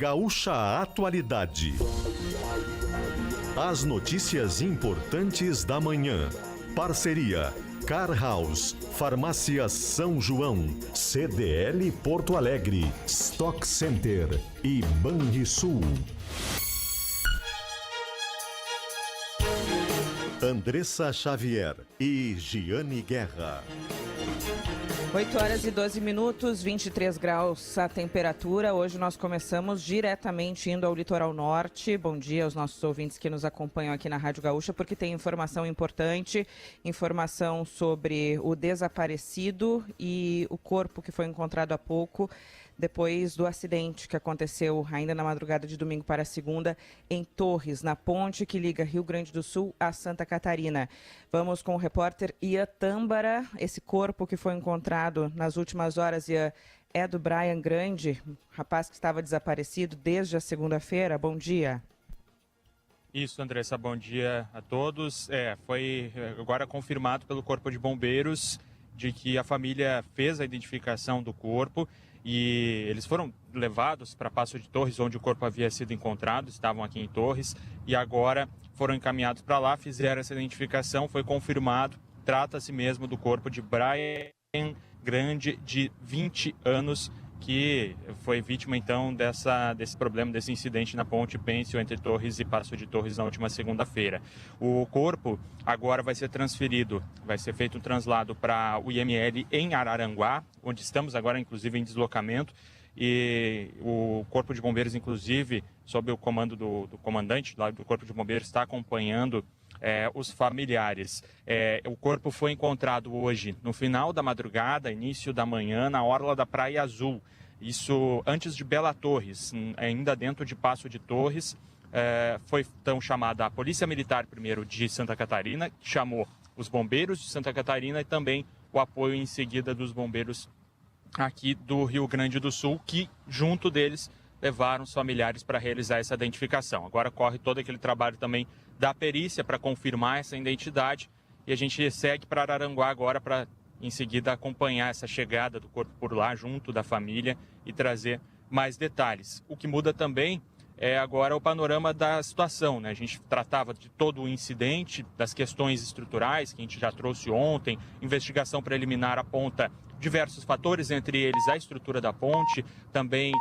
Gaúcha Atualidade. As notícias importantes da manhã. Parceria Car House, Farmácia São João, CDL Porto Alegre, Stock Center e Banrisul. Andressa Xavier e Giane Guerra. 8 horas e 12 minutos, 23 graus a temperatura. Hoje nós começamos diretamente indo ao litoral norte. Bom dia aos nossos ouvintes que nos acompanham aqui na Rádio Gaúcha, porque tem informação importante, informação sobre o desaparecido e o corpo que foi encontrado há pouco, depois do acidente que aconteceu ainda na madrugada de domingo para segunda em Torres, na ponte que liga Rio Grande do Sul a Santa Catarina. Vamos com o repórter Ian Tâmbara. Esse corpo que foi encontrado nas últimas horas, Ian, é do Brian Grande, rapaz que estava desaparecido desde a segunda-feira. Bom dia. Isso, Andressa, bom dia a todos. Foi agora confirmado pelo Corpo de Bombeiros de que a família fez a identificação do corpo e eles foram levados para Passo de Torres, onde o corpo havia sido encontrado, estavam aqui em Torres, e agora foram encaminhados para lá, fizeram essa identificação, foi confirmado, trata-se mesmo do corpo de Brian Grande, de 20 anos, que foi vítima então desse problema, desse incidente na ponte Pêncil entre Torres e Passo de Torres na última segunda-feira. O corpo agora vai ser transferido, vai ser feito um translado para o IML em Araranguá, onde estamos agora inclusive em deslocamento, e o Corpo de Bombeiros, inclusive, sob o comando do comandante lá do Corpo de Bombeiros, está acompanhando os familiares. O corpo foi encontrado hoje, no final da madrugada, início da manhã, na orla da Praia Azul. Isso antes de Bela Torres, ainda dentro de Passo de Torres. Foi então chamada a Polícia Militar, primeiro, de Santa Catarina, que chamou os bombeiros de Santa Catarina e também o apoio em seguida dos bombeiros aqui do Rio Grande do Sul, que junto deles levaram os familiares para realizar essa identificação. Agora corre todo aquele trabalho também da perícia para confirmar essa identidade e a gente segue para Araranguá agora para em seguida acompanhar essa chegada do corpo por lá junto da família e trazer mais detalhes. O que muda também é agora o panorama da situação, né? A gente tratava de todo o incidente, das questões estruturais que a gente já trouxe ontem, investigação preliminar aponta diversos fatores, entre eles a estrutura da ponte, também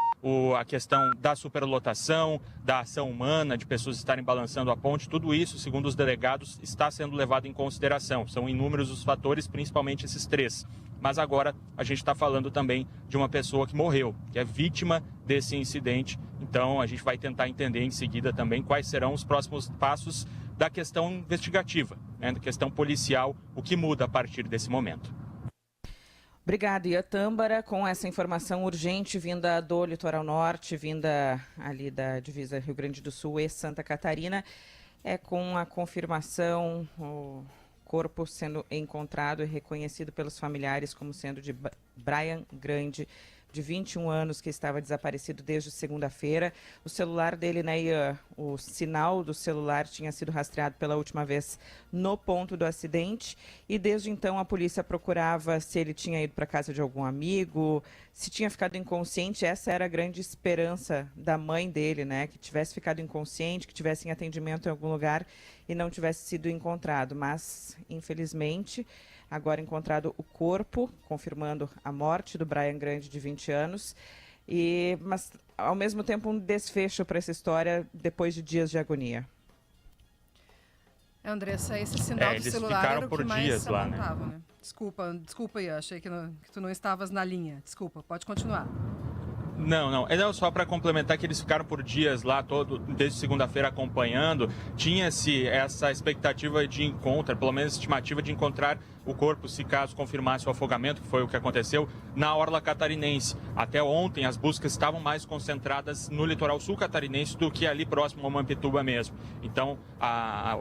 a questão da superlotação, da ação humana, de pessoas estarem balançando a ponte, tudo isso, segundo os delegados, está sendo levado em consideração. São inúmeros os fatores, principalmente esses três. Mas agora a gente está falando também de uma pessoa que morreu, que é vítima desse incidente. Então a gente vai tentar entender em seguida também quais serão os próximos passos da questão investigativa, né, da questão policial, o que muda a partir desse momento. Obrigada, Ian Tâmbara, com essa informação urgente vinda do litoral norte, vinda ali da divisa Rio Grande do Sul e Santa Catarina, com a confirmação, o corpo sendo encontrado e reconhecido pelos familiares como sendo de Brian Grande, de 21 anos, que estava desaparecido desde segunda-feira. O celular dele, né, Ian, o sinal do celular tinha sido rastreado pela última vez no ponto do acidente e desde então a polícia procurava se ele tinha ido para casa de algum amigo, se tinha ficado inconsciente. Essa era a grande esperança da mãe dele, né, que tivesse ficado inconsciente, que tivesse em atendimento em algum lugar e não tivesse sido encontrado, mas infelizmente agora encontrado o corpo, confirmando a morte do Brian Grande, de 20 anos, mas ao mesmo tempo um desfecho para essa história depois de dias de agonia. Andressa, esse sinal do celular era o que mais lá, apontava, né? Desculpa, Ian, achei que tu não estavas na linha. Desculpa, pode continuar. Não. Era só para complementar que eles ficaram por dias lá, desde segunda-feira acompanhando. Tinha-se essa expectativa de encontro, pelo menos estimativa de encontrar o corpo, se caso confirmasse o afogamento, que foi o que aconteceu, na orla catarinense. Até ontem as buscas estavam mais concentradas no litoral sul catarinense do que ali próximo ao Mampituba mesmo. Então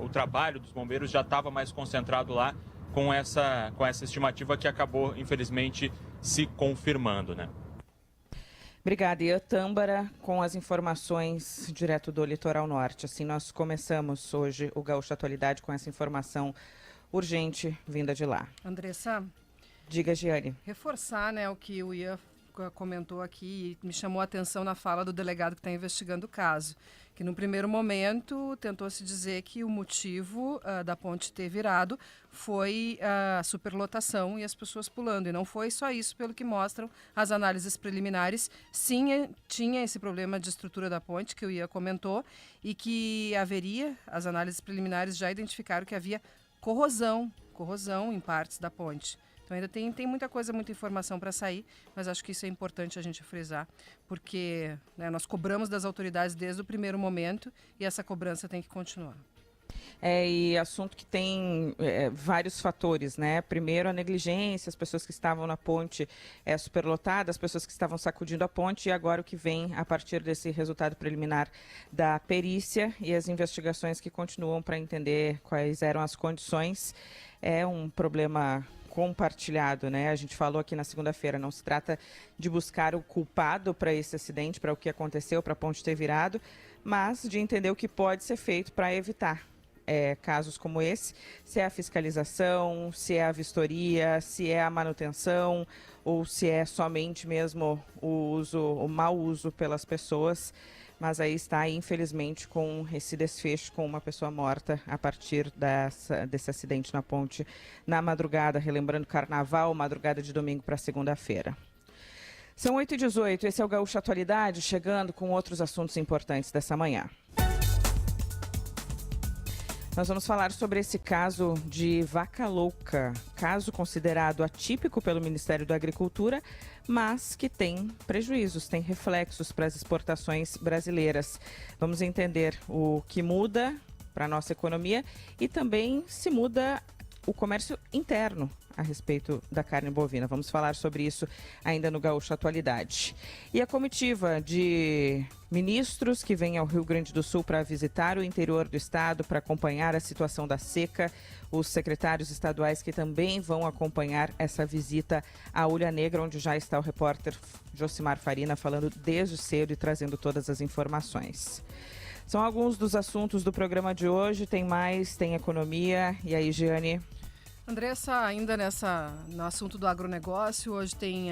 o trabalho dos bombeiros já estava mais concentrado lá com essa estimativa que acabou, infelizmente, se confirmando, né? Obrigada, Ian Tâmbara, com as informações direto do litoral norte. Assim, nós começamos hoje o Gaúcha Atualidade com essa informação urgente vinda de lá. Andressa, diga, Giane. Reforçar, né, o que o Ian comentou aqui e me chamou a atenção na fala do delegado que está investigando o caso, que no primeiro momento tentou se dizer que o motivo da ponte ter virado foi a superlotação e as pessoas pulando, e não foi só isso, pelo que mostram as análises preliminares. Sim, tinha esse problema de estrutura da ponte, que o Ian comentou, e que haveria, as análises preliminares já identificaram que havia corrosão em partes da ponte. Então ainda tem muita coisa, muita informação para sair, mas acho que isso é importante a gente frisar, porque nós cobramos das autoridades desde o primeiro momento e essa cobrança tem que continuar. E assunto que tem vários fatores, né? Primeiro, a negligência, as pessoas que estavam na ponte superlotada, as pessoas que estavam sacudindo a ponte, e agora o que vem a partir desse resultado preliminar da perícia e as investigações que continuam para entender quais eram as condições. É um problema compartilhado, né? A gente falou aqui na segunda-feira, não se trata de buscar o culpado para esse acidente, para o que aconteceu, para a ponte ter virado, mas de entender o que pode ser feito para evitar casos como esse, se é a fiscalização, se é a vistoria, se é a manutenção ou se é somente mesmo o mau uso pelas pessoas. Mas aí está, infelizmente, com esse desfecho, com uma pessoa morta a partir desse acidente na ponte na madrugada, relembrando carnaval, madrugada de domingo para segunda-feira. São 8h18, esse é o Gaúcho Atualidade, chegando com outros assuntos importantes dessa manhã. Nós vamos falar sobre esse caso de vaca louca, caso considerado atípico pelo Ministério da Agricultura, mas que tem prejuízos, tem reflexos para as exportações brasileiras. Vamos entender o que muda para a nossa economia e também se muda o comércio interno a respeito da carne bovina. Vamos falar sobre isso ainda no Gaúcho Atualidade. E a comitiva de ministros que vem ao Rio Grande do Sul para visitar o interior do estado, para acompanhar a situação da seca, os secretários estaduais que também vão acompanhar essa visita à Ulha Negra, onde já está o repórter Josimar Farina falando desde cedo e trazendo todas as informações. São alguns dos assuntos do programa de hoje, tem mais, tem economia. E aí, Giane? Andressa, ainda no assunto do agronegócio, hoje tem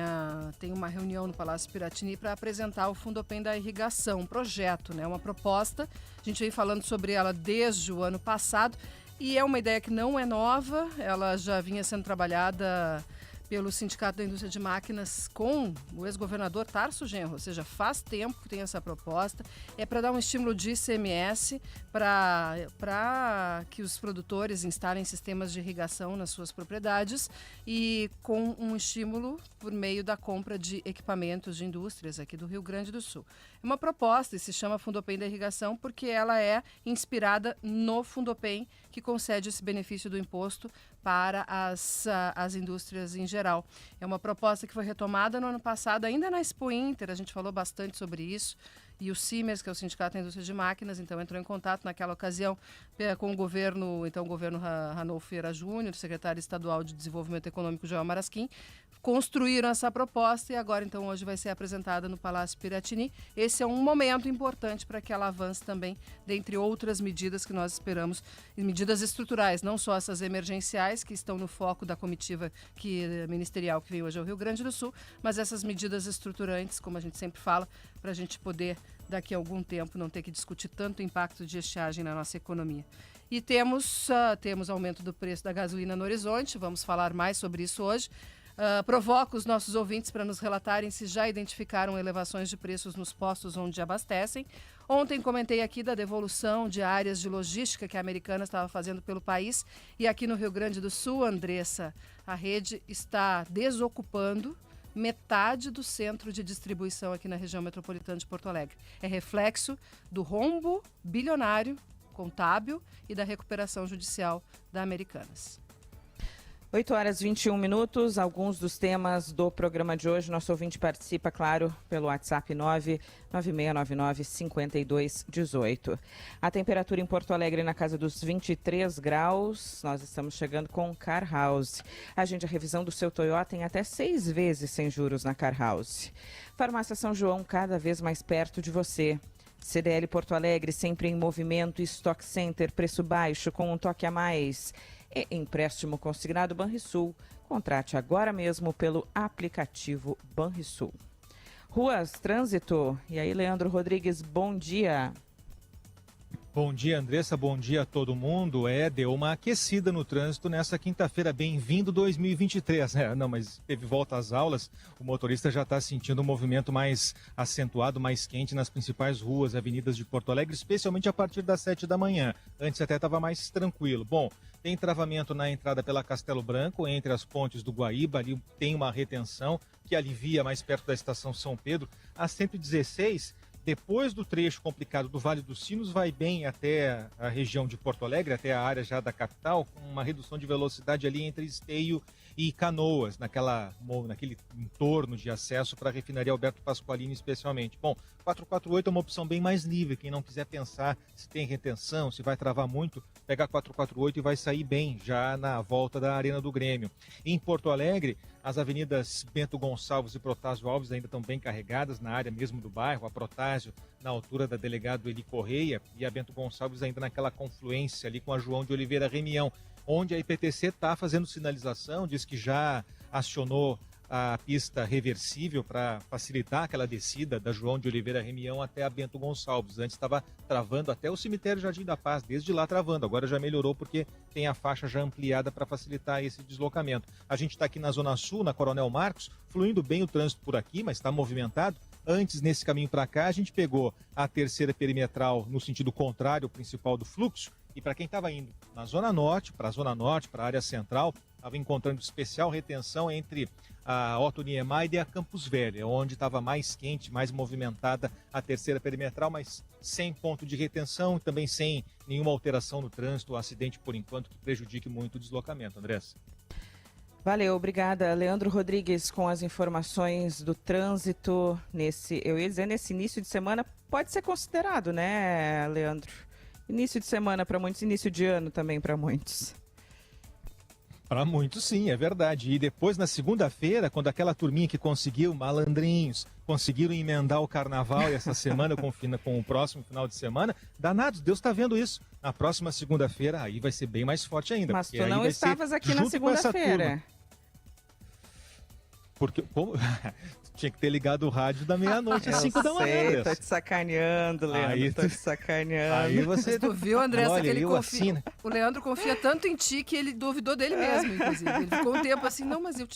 uma reunião no Palácio Piratini para apresentar o Fundopem da Irrigação, um projeto, uma proposta. A gente vem falando sobre ela desde o ano passado e é uma ideia que não é nova, ela já vinha sendo trabalhada pelo Sindicato da Indústria de Máquinas com o ex-governador Tarso Genro, ou seja, faz tempo que tem essa proposta. É para dar um estímulo de ICMS para que os produtores instalem sistemas de irrigação nas suas propriedades e com um estímulo por meio da compra de equipamentos de indústrias aqui do Rio Grande do Sul. É uma proposta e se chama Fundopem da Irrigação porque ela é inspirada no Fundopem, que concede esse benefício do imposto para as indústrias em geral. É uma proposta que foi retomada no ano passado, ainda na Expo Inter, a gente falou bastante sobre isso, e o Simers, que é o Sindicato da Indústria de Máquinas, então entrou em contato naquela ocasião com o governo Ranolfo Vieira Júnior, secretário estadual de Desenvolvimento Econômico, Joel Marasquim, construíram essa proposta e agora, então, hoje vai ser apresentada no Palácio Piratini. Esse é um momento importante para que ela avance também, dentre outras medidas que nós esperamos, medidas estruturais, não só essas emergenciais, que estão no foco da comitiva ministerial que veio hoje ao Rio Grande do Sul, mas essas medidas estruturantes, como a gente sempre fala, para a gente poder, daqui a algum tempo, não ter que discutir tanto o impacto de estiagem na nossa economia. E temos aumento do preço da gasolina no horizonte, vamos falar mais sobre isso hoje. Provoca os nossos ouvintes para nos relatarem se já identificaram elevações de preços nos postos onde abastecem. Ontem comentei aqui da devolução de áreas de logística que a Americanas estava fazendo pelo país. E aqui no Rio Grande do Sul, Andressa, a rede está desocupando metade do centro de distribuição aqui na região metropolitana de Porto Alegre. É reflexo do rombo bilionário contábil e da recuperação judicial da Americanas. 8h21, alguns dos temas do programa de hoje. Nosso ouvinte participa, claro, pelo WhatsApp 99699-5218. A temperatura em Porto Alegre na casa dos 23 graus. Nós estamos chegando com Car House. Agende a revisão do seu Toyota em até 6 vezes sem juros na Car House. Farmácia São João, cada vez mais perto de você. CDL Porto Alegre, sempre em movimento. Stock Center, preço baixo com um toque a mais. E empréstimo consignado Banrisul. Contrate agora mesmo pelo aplicativo Banrisul. Ruas, trânsito. E aí, Leandro Rodrigues, bom dia. Bom dia, Andressa. Bom dia a todo mundo. Deu uma aquecida no trânsito nessa quinta-feira. Bem-vindo 2023. Não, mas teve volta às aulas. O motorista já está sentindo um movimento mais acentuado, mais quente nas principais ruas, avenidas de Porto Alegre, especialmente a partir das 7 da manhã. Antes até estava mais tranquilo. Bom, tem travamento na entrada pela Castelo Branco, entre as pontes do Guaíba. Ali tem uma retenção que alivia mais perto da estação São Pedro. A 116... depois do trecho complicado do Vale dos Sinos, vai bem até a região de Porto Alegre, até a área já da capital, com uma redução de velocidade ali entre Esteio e Canoas, naquele entorno de acesso para a refinaria Alberto Pasqualini especialmente. Bom, 448 é uma opção bem mais livre, quem não quiser pensar se tem retenção, se vai travar muito, pega a 448 e vai sair bem, já na volta da Arena do Grêmio. Em Porto Alegre, as avenidas Bento Gonçalves e Protásio Alves ainda estão bem carregadas na área mesmo do bairro, a Protásio na altura da Delegado Eli Correia e a Bento Gonçalves ainda naquela confluência ali com a João de Oliveira Remião, onde a IPTC está fazendo sinalização, diz que já acionou a pista reversível para facilitar aquela descida da João de Oliveira Remião até a Bento Gonçalves. Antes estava travando até o cemitério Jardim da Paz, desde lá travando. Agora já melhorou porque tem a faixa já ampliada para facilitar esse deslocamento. A gente está aqui na Zona Sul, na Coronel Marcos, fluindo bem o trânsito por aqui, mas está movimentado. Antes, nesse caminho para cá, a gente pegou a terceira perimetral no sentido contrário, o principal do fluxo. E para quem estava indo na Zona Norte, para a área central, estava encontrando especial retenção entre a Otto Niemeyer e a Campos Velho, onde estava mais quente, mais movimentada a terceira perimetral, mas sem ponto de retenção, também sem nenhuma alteração no trânsito, ou acidente por enquanto que prejudique muito o deslocamento. Andressa. Valeu, obrigada. Leandro Rodrigues com as informações do trânsito nesse início de semana. Pode ser considerado, né, Leandro? Início de semana para muitos, início de ano também para muitos. Para muitos, sim, é verdade. E depois, na segunda-feira, quando aquela turminha que conseguiu, malandrinhos, conseguiram emendar o carnaval e essa semana com o próximo final de semana, danados, Deus está vendo isso. Na próxima segunda-feira, aí vai ser bem mais forte ainda. Mas tu não estavas aqui na segunda-feira. Porque tinha que ter ligado o rádio da meia-noite às 5 da manhã, André. Tô te sacaneando, Leandro. Tô te sacaneando. Aí você... Tu viu, Andressa, olha, que ele confia... assino. O Leandro confia tanto em ti que ele duvidou dele mesmo, inclusive. Ele ficou um tempo assim, não, mas eu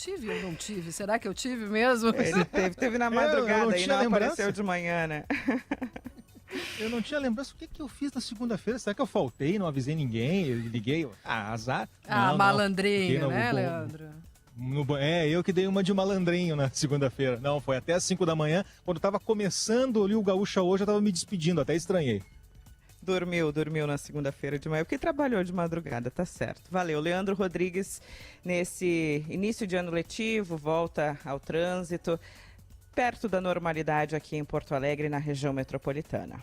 não tive. Será que eu tive mesmo? Ele teve na madrugada e não apareceu de manhã, né? Eu não tinha lembrança. O que eu fiz na segunda-feira? Será que eu faltei, não avisei ninguém? Eu liguei? Azar? Malandrinho, né, Leandro? Eu que dei uma de malandrinho na segunda-feira. Não, foi até às 5 da manhã. Quando estava começando ali o Gaúcha hoje, eu estava me despedindo, até estranhei. Dormiu na segunda-feira de manhã, porque trabalhou de madrugada, tá certo. Valeu, Leandro Rodrigues, nesse início de ano letivo, volta ao trânsito, perto da normalidade aqui em Porto Alegre, na região metropolitana.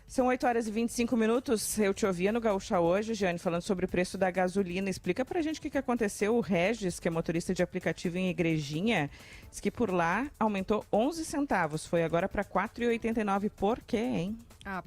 São 8 horas e 25 minutos. Eu te ouvia no Gaúcha hoje, Jane, falando sobre o preço da gasolina. Explica pra gente o que aconteceu. O Regis, que é motorista de aplicativo em Igrejinha, diz que por lá aumentou 11 centavos. Foi agora para R$ 4,89. Por quê, hein?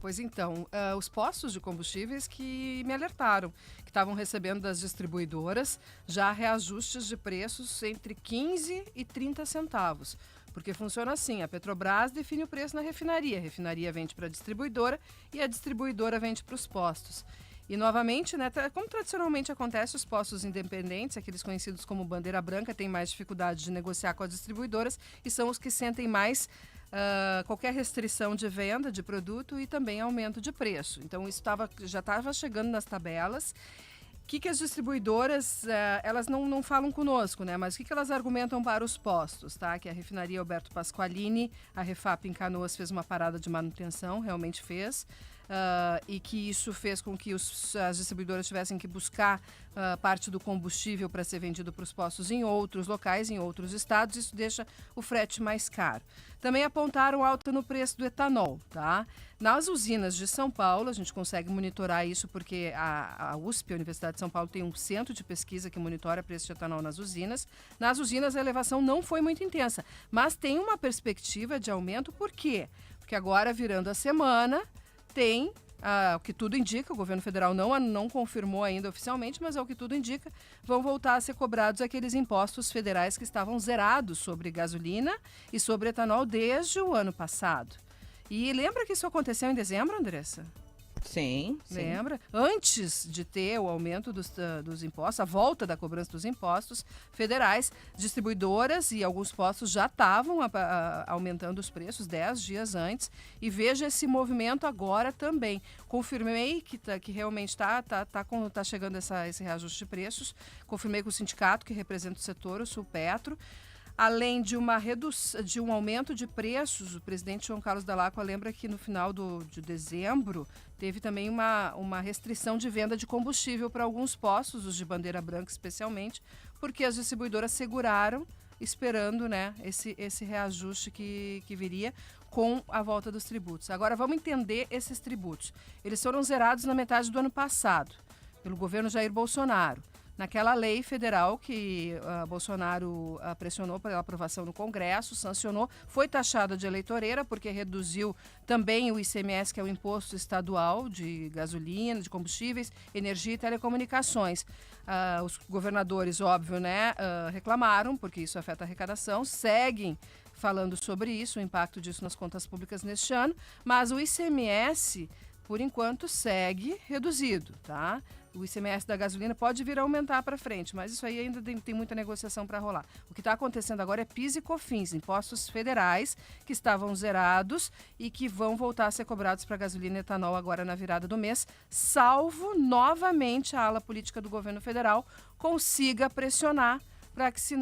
Pois então, os postos de combustíveis que me alertaram, que estavam recebendo das distribuidoras já reajustes de preços entre 15 e 30 centavos. Porque funciona assim, a Petrobras define o preço na refinaria, a refinaria vende para a distribuidora e a distribuidora vende para os postos. E novamente, né, como tradicionalmente acontece, os postos independentes, aqueles conhecidos como bandeira branca, têm mais dificuldade de negociar com as distribuidoras e são os que sentem mais qualquer restrição de venda de produto e também aumento de preço. Então isso já estava chegando nas tabelas. O que as distribuidoras, elas não falam conosco, né? Mas o que elas argumentam para os postos, tá? Que a refinaria Alberto Pasqualini, a Refap em Canoas fez uma parada de manutenção, realmente fez. E que isso fez com que as distribuidoras tivessem que buscar parte do combustível para ser vendido para os postos em outros locais, em outros estados. Isso deixa o frete mais caro. Também apontaram alta no preço do etanol, tá? Nas usinas de São Paulo, a gente consegue monitorar isso porque a USP, a Universidade de São Paulo, tem um centro de pesquisa que monitora o preço de etanol nas usinas. Nas usinas, a elevação não foi muito intensa, mas tem uma perspectiva de aumento. Por quê? Porque agora, virando a semana, tem o que tudo indica, o governo federal não confirmou ainda oficialmente, mas é o que tudo indica, vão voltar a ser cobrados aqueles impostos federais que estavam zerados sobre gasolina e sobre etanol desde o ano passado. E lembra que isso aconteceu em dezembro, Andressa? Sim. Lembra? Antes de ter o aumento dos impostos, a volta da cobrança dos impostos federais, distribuidoras e alguns postos já estavam aumentando os preços 10 dias antes. E veja esse movimento agora também. Confirmei que realmente está chegando esse reajuste de preços. Confirmei com o sindicato que representa o setor, o Sulpetro. Além de um aumento de preços, o presidente João Carlos Dall'Acqua lembra que no final de dezembro teve também uma restrição de venda de combustível para alguns postos, os de bandeira branca especialmente, porque as distribuidoras seguraram, esperando, né, esse reajuste que viria com a volta dos tributos. Agora vamos entender esses tributos. Eles foram zerados na metade do ano passado, pelo governo Jair Bolsonaro. Naquela lei federal que Bolsonaro pressionou pela aprovação no Congresso, sancionou, foi taxada de eleitoreira porque reduziu também o ICMS, que é o imposto estadual de gasolina, de combustíveis, energia e telecomunicações. Os governadores, óbvio, né, reclamaram, porque isso afeta a arrecadação, seguem falando sobre isso, o impacto disso nas contas públicas neste ano, mas o ICMS, por enquanto, segue reduzido, tá? O ICMS da gasolina pode vir a aumentar para frente, mas isso aí ainda tem muita negociação para rolar. O que está acontecendo agora é PIS e COFINS, impostos federais que estavam zerados e que vão voltar a ser cobrados para gasolina e etanol agora na virada do mês, salvo novamente a ala política do governo federal consiga pressionar para que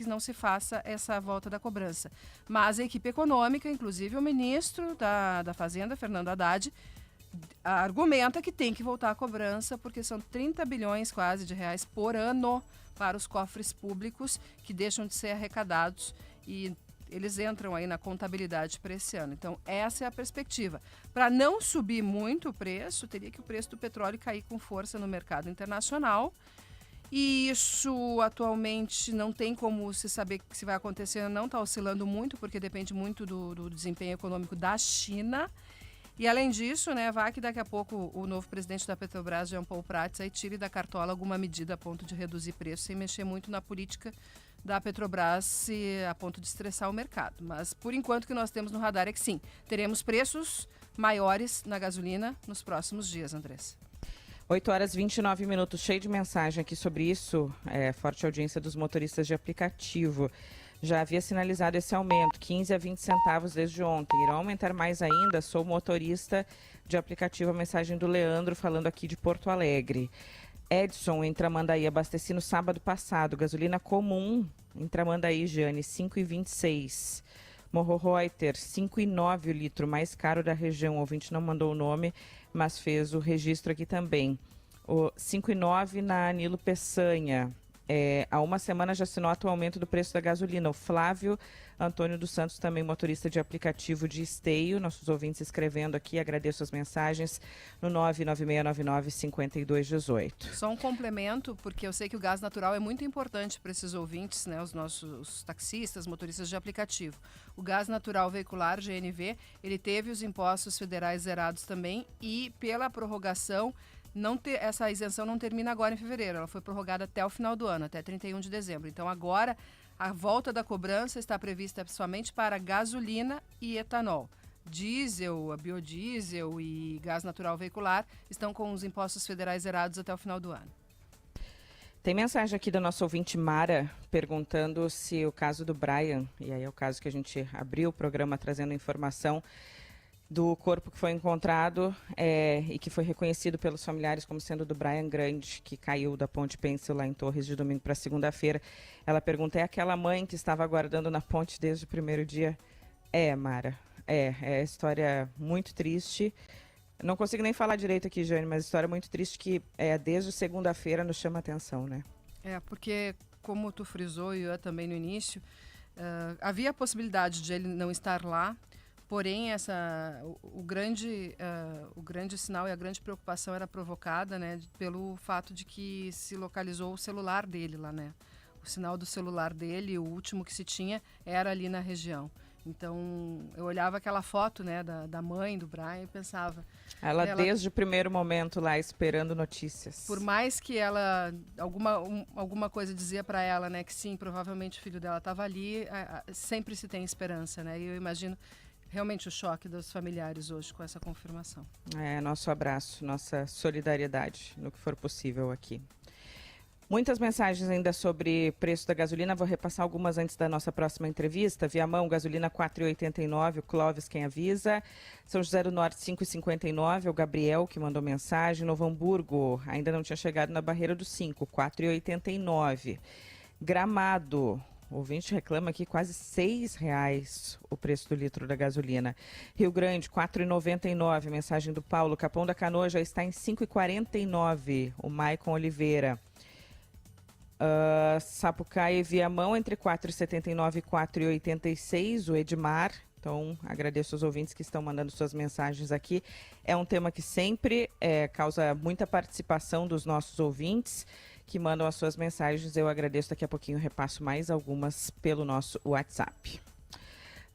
não se faça essa volta da cobrança. Mas a equipe econômica, inclusive o ministro da Fazenda, Fernando Haddad, argumenta que tem que voltar a cobrança porque são 30 bilhões quase de reais por ano para os cofres públicos que deixam de ser arrecadados e eles entram aí na contabilidade para esse ano. Então, essa é a perspectiva. Para não subir muito o preço, teria que o preço do petróleo cair com força no mercado internacional. E isso atualmente não tem como se saber que se vai acontecer, não está oscilando muito, porque depende muito do desempenho econômico da China. E além disso, né, vai que daqui a pouco o novo presidente da Petrobras, Jean Paul Prats, aí tire da cartola alguma medida a ponto de reduzir preço, sem mexer muito na política da Petrobras a ponto de estressar o mercado. Mas por enquanto o que nós temos no radar é que sim, teremos preços maiores na gasolina nos próximos dias, Andressa. 8 horas e 29 minutos, cheio de mensagem aqui sobre isso, forte audiência dos motoristas de aplicativo. Já havia sinalizado esse aumento, 15 a 20 centavos desde ontem. Irão aumentar mais ainda? Sou motorista de aplicativo, a mensagem do Leandro falando aqui de Porto Alegre. Edson, em Tramandaí, abasteci no sábado passado, gasolina comum em Tramandaí, Jane, 5,26. Morro Reuter, 5,9 o litro, mais caro da região. O ouvinte não mandou o nome, mas fez o registro aqui também. O 5,9 na Nilo Peçanha. Há uma semana já se nota o aumento do preço da gasolina. O Flávio Antônio dos Santos, também motorista de aplicativo de Esteio, nossos ouvintes escrevendo aqui, agradeço as mensagens no 99699-5218. Só um complemento, porque eu sei que o gás natural é muito importante para esses ouvintes, né, os nossos taxistas, motoristas de aplicativo. O gás natural veicular, GNV, ele teve os impostos federais zerados também e pela prorrogação, essa isenção não termina agora em fevereiro, ela foi prorrogada até o final do ano, até 31 de dezembro. Então agora a volta da cobrança está prevista somente para gasolina e etanol. Diesel, biodiesel e gás natural veicular estão com os impostos federais zerados até o final do ano. Tem mensagem aqui da nossa ouvinte Mara perguntando se o caso do Brian, e aí é o caso que a gente abriu o programa trazendo informação do corpo que foi encontrado e que foi reconhecido pelos familiares como sendo do Brian Grande, que caiu da ponte Pêncil lá em Torres de domingo para segunda-feira. Ela pergunta, é aquela mãe que estava aguardando na ponte desde o primeiro dia? Mara, é história muito triste. Não consigo nem falar direito aqui, Jane, mas história muito triste que desde segunda-feira nos chama atenção, né? Porque como tu frisou e eu também no início, havia a possibilidade de ele não estar lá. Porém, o grande sinal e a grande preocupação era provocada, né, pelo fato de que se localizou o celular dele lá, né? O sinal do celular dele, o último que se tinha, era ali na região. Então, eu olhava aquela foto, né, da mãe do Brian e pensava... Ela desde o primeiro momento lá, esperando notícias. Por mais que ela... Alguma coisa dizia para ela, né, que sim, provavelmente o filho dela estava ali, sempre se tem esperança, né? E eu imagino realmente o choque dos familiares hoje com essa confirmação. Nosso abraço, nossa solidariedade no que for possível aqui. Muitas mensagens ainda sobre preço da gasolina, vou repassar algumas antes da nossa próxima entrevista. Viamão, gasolina 4,89, o Clóvis quem avisa. São José do Norte 5,59, o Gabriel que mandou mensagem. Novo Hamburgo ainda não tinha chegado na barreira dos 5, 4,89. Gramado, o ouvinte reclama aqui quase R$6 o preço do litro da gasolina. Rio Grande, 4,99, mensagem do Paulo. Capão da Canoa já está em 5,49, o Maicon Oliveira. Sapucaia e Viamão entre 4,79 e 4,86, o Edmar. Então, agradeço aos ouvintes que estão mandando suas mensagens aqui. É um tema que sempre causa muita participação dos nossos ouvintes que mandam as suas mensagens. Eu agradeço, daqui a pouquinho repasso mais algumas pelo nosso WhatsApp.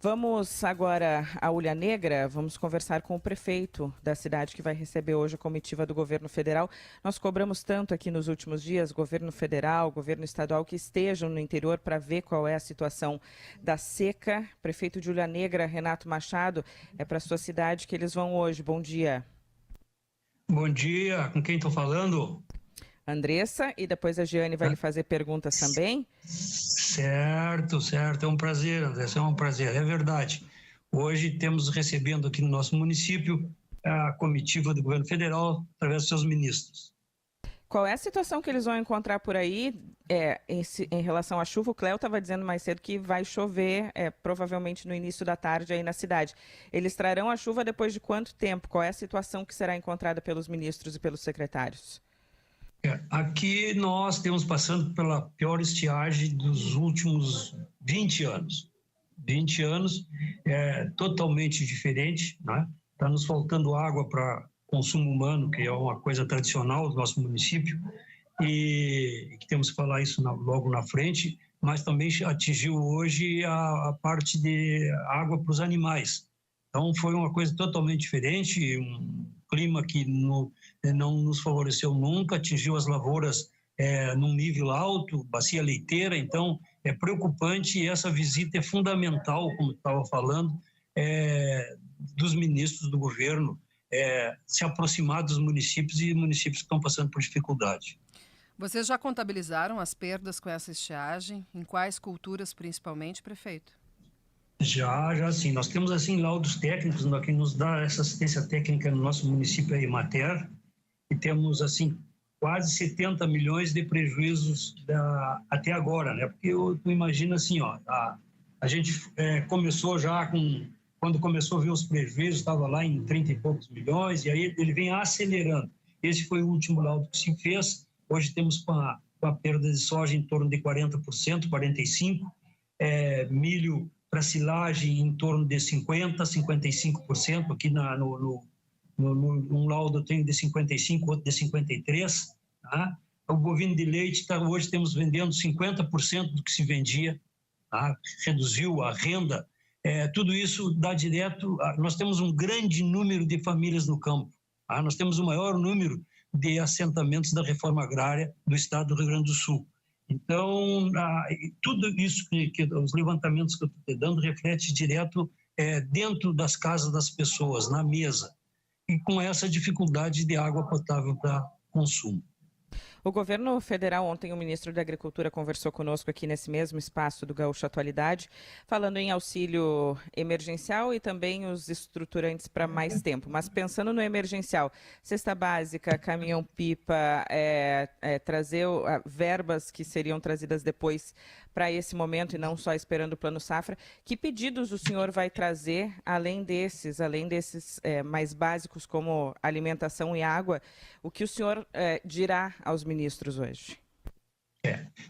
Vamos agora à Ulha Negra, vamos conversar com o prefeito da cidade que vai receber hoje a comitiva do governo federal. Nós cobramos tanto aqui nos últimos dias, governo federal, governo estadual, que estejam no interior para ver qual é a situação da seca. Prefeito de Ulha Negra, Renato Machado, é para a sua cidade que eles vão hoje. Bom dia. Bom dia, com quem estou falando? Andressa, e depois a Giane vai lhe fazer perguntas também. Certo, é um prazer, Andressa, é um prazer, é verdade. Hoje temos recebendo aqui no nosso município a comitiva do governo federal através dos seus ministros. Qual é a situação que eles vão encontrar por aí em relação à chuva? O Cléo estava dizendo mais cedo que vai chover provavelmente no início da tarde aí na cidade. Eles trarão a chuva depois de quanto tempo? Qual é a situação que será encontrada pelos ministros e pelos secretários? Aqui nós estamos passando pela pior estiagem dos últimos 20 anos. 20 anos é totalmente diferente, né? Está nos faltando água para consumo humano, que é uma coisa tradicional do nosso município, e que temos que falar isso logo na frente, mas também atingiu hoje a parte de água para os animais. Então foi uma coisa totalmente diferente, um clima que não nos favoreceu nunca, atingiu as lavouras num nível alto, bacia leiteira, então é preocupante e essa visita é fundamental, como estava falando, dos ministros do governo, se aproximar dos municípios e municípios que estão passando por dificuldade. Vocês já contabilizaram as perdas com essa estiagem? Em quais culturas principalmente, prefeito? Já sim. Nós temos assim laudos técnicos, que nos dá essa assistência técnica no nosso município, a Emater, e temos assim quase 70 milhões de prejuízos até agora, né? Porque tu imagina assim, a gente começou já quando começou a ver os prejuízos, estava lá em 30 e poucos milhões, e aí ele vem acelerando. Esse foi o último laudo que se fez. Hoje temos com a perda de soja em torno de 40%, 45%, milho para silagem em torno de 50%, 55%, aqui num laudo tem de 55%, outro de 53%. Tá? O bovino de leite, hoje temos vendendo 50% do que se vendia, tá? Reduziu a renda, tudo isso dá direto, nós temos um grande número de famílias no campo, tá? Nós temos o maior número de assentamentos da reforma agrária do estado do Rio Grande do Sul. Então, tudo isso que os levantamentos que eu estou te dando reflete direto dentro das casas das pessoas, na mesa, e com essa dificuldade de água potável para consumo. O governo federal, ontem o ministro da Agricultura conversou conosco aqui nesse mesmo espaço do Gaúcho Atualidade, falando em auxílio emergencial e também os estruturantes para mais tempo. Mas pensando no emergencial, cesta básica, caminhão-pipa, trazer verbas que seriam trazidas depois para esse momento e não só esperando o Plano Safra, que pedidos o senhor vai trazer, além desses mais básicos como alimentação e água, o que o senhor dirá aos ministros hoje?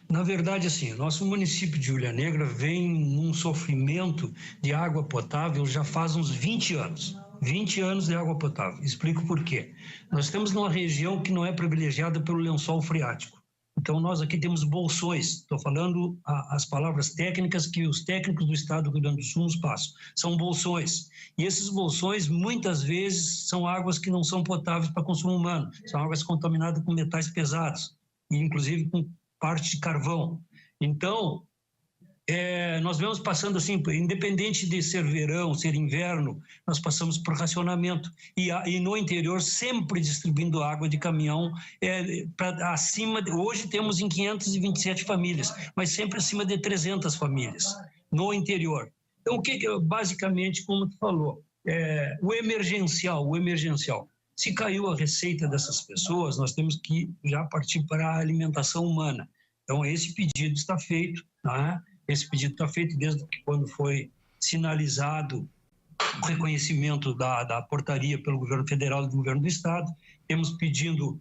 Na verdade, assim, nosso município de Ulha Negra vem num sofrimento de água potável já faz uns 20 anos. 20 anos de água potável. Explico por quê. Nós estamos numa região que não é privilegiada pelo lençol freático. Então, nós aqui temos bolsões. Estou falando as palavras técnicas que os técnicos do Estado do Rio Grande do Sul nos passam. São bolsões. E esses bolsões, muitas vezes, são águas que não são potáveis para consumo humano. São águas contaminadas com metais pesados, e inclusive com parte de carvão. Então, nós vamos passando assim, independente de ser verão, ser inverno, nós passamos por racionamento. E no interior, sempre distribuindo água de caminhão acima hoje temos em 527 famílias, mas sempre acima de 300 famílias no interior. Então, o que basicamente, como tu falou, o emergencial. Se caiu a receita dessas pessoas, nós temos que já partir para a alimentação humana. Então, esse pedido está feito, tá? Esse pedido está feito desde quando foi sinalizado o reconhecimento da portaria pelo governo federal e do governo do estado. Temos pedindo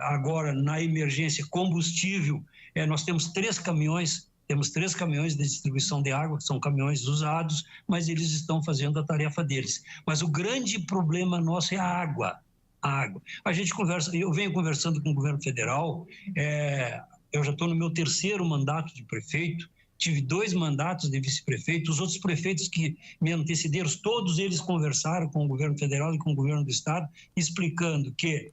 agora, na emergência, combustível. Nós temos 3 caminhões de distribuição de água, são caminhões usados, mas eles estão fazendo a tarefa deles. Mas o grande problema nosso é a água. A gente conversa, eu venho conversando com o governo federal, eu já estou no meu 3º mandato de prefeito, tive 2 mandatos de vice-prefeito, os outros prefeitos que me antecederam, todos eles conversaram com o governo federal e com o governo do estado, explicando que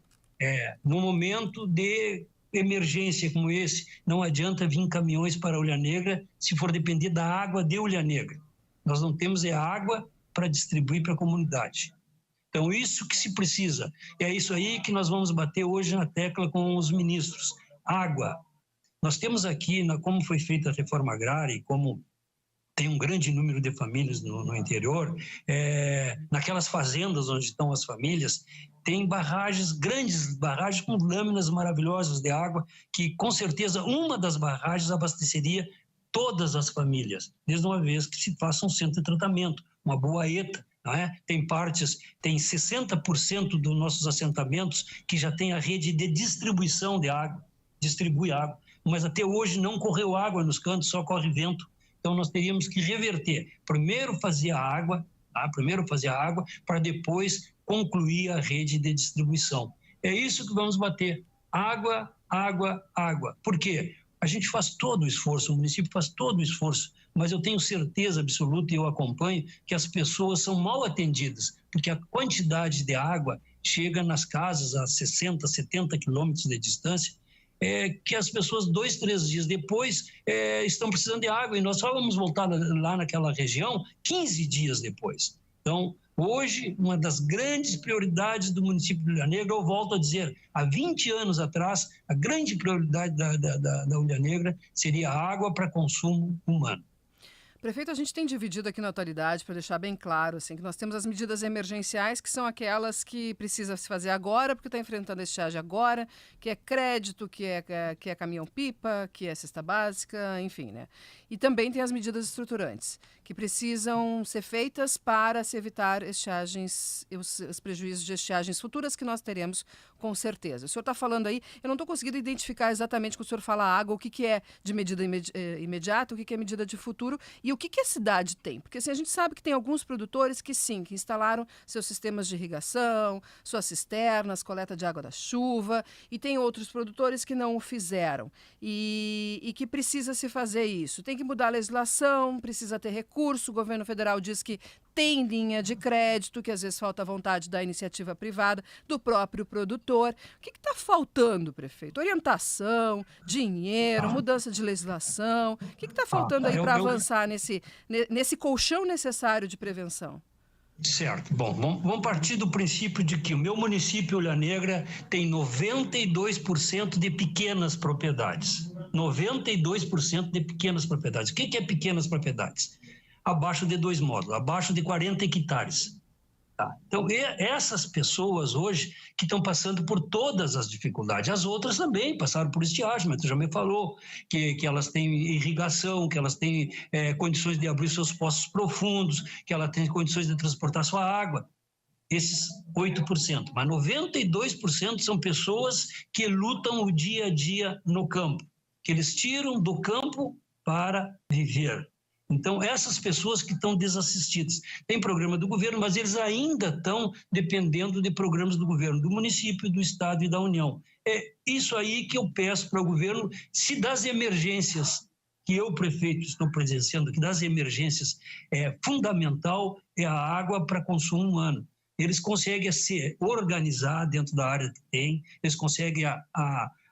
no momento de emergência como esse, não adianta vir caminhões para a Ulha Negra se for depender da água de Ulha Negra. Nós não temos água para distribuir para a comunidade. Então, isso que se precisa. É isso aí que nós vamos bater hoje na tecla com os ministros. Água. Nós temos aqui, como foi feita a reforma agrária e como tem um grande número de famílias no interior, naquelas fazendas onde estão as famílias, tem barragens, grandes barragens com lâminas maravilhosas de água, que com certeza uma das barragens abasteceria todas as famílias, desde uma vez que se faça um centro de tratamento, uma boa ETA. Não é? Tem 60% dos nossos assentamentos que já tem a rede de distribuição de água, distribui água. Mas até hoje não correu água nos cantos, só corre vento. Então nós teríamos que reverter. Primeiro fazer a água, para depois concluir a rede de distribuição. É isso que vamos bater. Água. Por quê? A gente faz todo o esforço, o município faz todo o esforço, mas eu tenho certeza absoluta, e eu acompanho, que as pessoas são mal atendidas, porque a quantidade de água chega nas casas a 60, 70 quilômetros de distância, que as pessoas 2, 3 dias depois estão precisando de água, e nós só vamos voltar lá naquela região 15 dias depois. Então, hoje, uma das grandes prioridades do município de Ulha Negra, eu volto a dizer, há 20 anos atrás, a grande prioridade da Ulha Negra seria a água para consumo humano. Prefeito, a gente tem dividido aqui na atualidade, para deixar bem claro, assim, que nós temos as medidas emergenciais, que são aquelas que precisa se fazer agora, porque está enfrentando a estiagem agora, que é crédito, que é caminhão-pipa, que é cesta básica, enfim, né? E também tem as medidas estruturantes, que precisam ser feitas para se evitar estiagens, os prejuízos de estiagens futuras que nós teremos, com certeza. O senhor está falando aí, eu não estou conseguindo identificar exatamente quando o senhor fala água, o que é de medida imediata, o que é medida de futuro e o que a cidade tem. Porque assim, a gente sabe que tem alguns produtores que sim, que instalaram seus sistemas de irrigação, suas cisternas, coleta de água da chuva, e tem outros produtores que não o fizeram e que precisa se fazer isso. Tem que mudar a legislação, precisa ter recurso, o governo federal diz que tem linha de crédito, que às vezes falta vontade da iniciativa privada, do próprio produtor. O que está faltando, prefeito? Orientação, dinheiro, mudança de legislação. O que está faltando aí para avançar nesse colchão necessário de prevenção? Certo. Bom, vamos partir do princípio de que o meu município, Ulha Negra, tem 92% de pequenas propriedades. 92% de pequenas propriedades. O que é pequenas propriedades? Abaixo de 2 módulos, abaixo de 40 hectares. Tá? Então, essas pessoas hoje que estão passando por todas as dificuldades, as outras também passaram por estiagem, mas tu já me falou que elas têm irrigação, que elas têm condições de abrir seus poços profundos, que elas têm condições de transportar sua água. Esses 8%, mas 92% são pessoas que lutam o dia a dia no campo, que eles tiram do campo para viver. Então, essas pessoas que estão desassistidas. Tem programa do governo, mas eles ainda estão dependendo de programas do governo, do município, do estado e da União. É isso aí que eu peço para o governo, se das emergências que eu, prefeito, estou presenciando aqui, das emergências, fundamental é a água para consumo humano. Eles conseguem se organizar dentro da área que tem, eles conseguem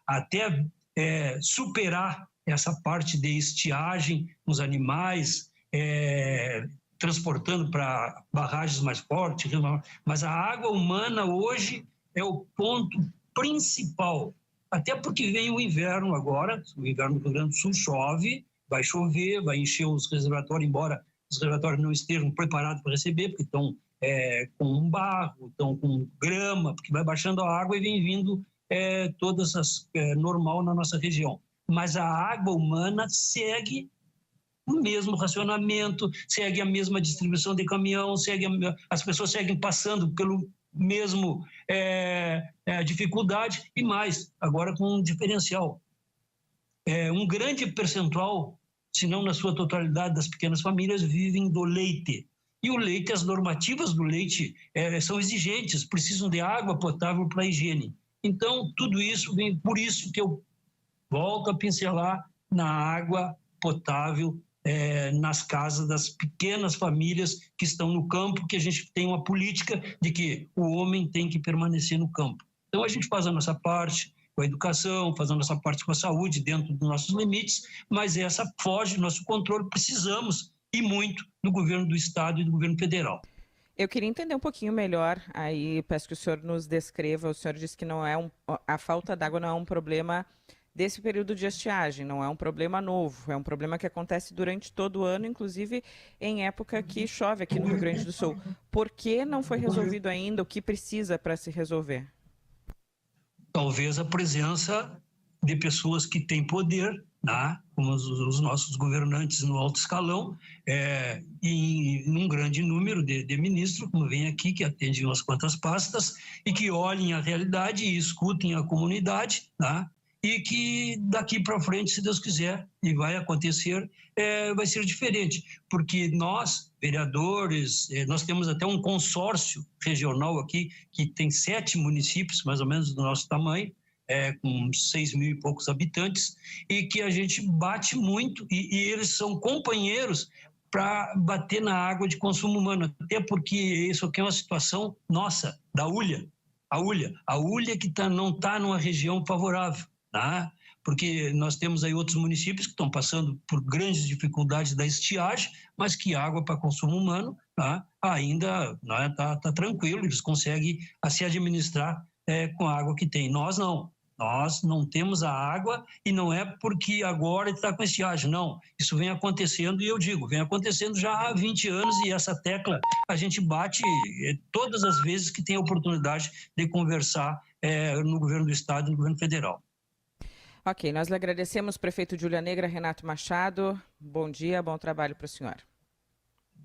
até superar essa parte de estiagem nos animais, transportando para barragens mais fortes, mas a água humana hoje é o ponto principal, até porque vem o inverno agora, o inverno do Rio Grande do Sul chove, vai chover, vai encher os reservatórios, embora os reservatórios não estejam preparados para receber, porque estão com um barro, estão com grama, porque vai baixando a água e vem vindo todas as normal na nossa região. Mas a água humana segue o mesmo racionamento, segue a mesma distribuição de caminhão, as pessoas seguem passando pelo mesmo dificuldade e mais, agora com um diferencial. Um grande percentual, se não na sua totalidade, das pequenas famílias vivem do leite. E o leite, as normativas do leite são exigentes, precisam de água potável para a higiene. Então, tudo isso vem, por isso que eu volto a pincelar na água potável nas casas das pequenas famílias que estão no campo, que a gente tem uma política de que o homem tem que permanecer no campo. Então, a gente faz a nossa parte com a educação, faz a nossa parte com a saúde dentro dos nossos limites, mas essa foge do nosso controle, precisamos e muito do governo do estado e do governo federal. Eu queria entender um pouquinho melhor, aí peço que o senhor nos descreva, o senhor disse que não a falta d'água não é um problema desse período de estiagem, não é um problema novo, é um problema que acontece durante todo o ano, inclusive em época que chove aqui no Rio Grande do Sul. Por que não foi resolvido ainda? O que precisa para se resolver? Talvez a presença de pessoas que têm poder, né? Como os nossos governantes no alto escalão, e um grande número de ministros, como vem aqui, que atendem umas quantas pastas, e que olhem a realidade e escutem a comunidade, né? E que daqui para frente, se Deus quiser, e vai acontecer, vai ser diferente, porque nós, vereadores, nós temos até um consórcio regional aqui, que tem 7 municípios, mais ou menos do nosso tamanho, com 6 mil e poucos habitantes, e que a gente bate muito, e eles são companheiros para bater na água de consumo humano, até porque isso aqui é uma situação nossa, da Ulha, a Ulha que não está numa região favorável, tá? Porque nós temos aí outros municípios que estão passando por grandes dificuldades da estiagem, mas que água para consumo humano, tá? Ainda está tranquilo, eles conseguem se administrar com a água que tem. Nós não temos a água, e não é porque agora está com estiagem, não. Isso vem acontecendo, e eu digo, vem acontecendo já há 20 anos, e essa tecla a gente bate todas as vezes que tem a oportunidade de conversar no governo do estado e no governo federal. Ok, nós lhe agradecemos, prefeito de Ulha Negra, Renato Machado. Bom dia, bom trabalho para o senhor.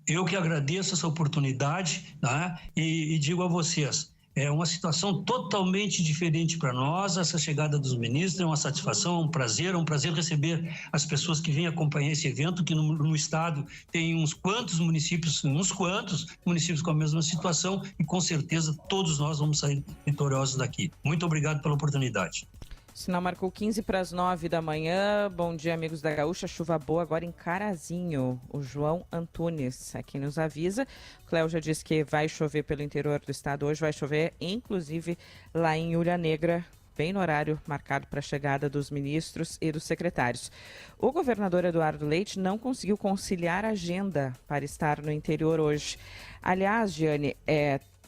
Eu que agradeço essa oportunidade, tá? E digo a vocês, é uma situação totalmente diferente para nós, essa chegada dos ministros, é uma satisfação, um prazer receber as pessoas que vêm acompanhar esse evento, que no estado tem uns quantos municípios com a mesma situação, e com certeza todos nós vamos sair vitoriosos daqui. Muito obrigado pela oportunidade. O sinal marcou 15 para as 9 da manhã. Bom dia, amigos da Gaúcha. Chuva boa agora em Carazinho. O João Antunes aqui nos avisa. O Cléo já disse que vai chover pelo interior do estado hoje. Vai chover, inclusive, lá em Ulha Negra, bem no horário marcado para a chegada dos ministros e dos secretários. O governador Eduardo Leite não conseguiu conciliar a agenda para estar no interior hoje. Aliás, Giane,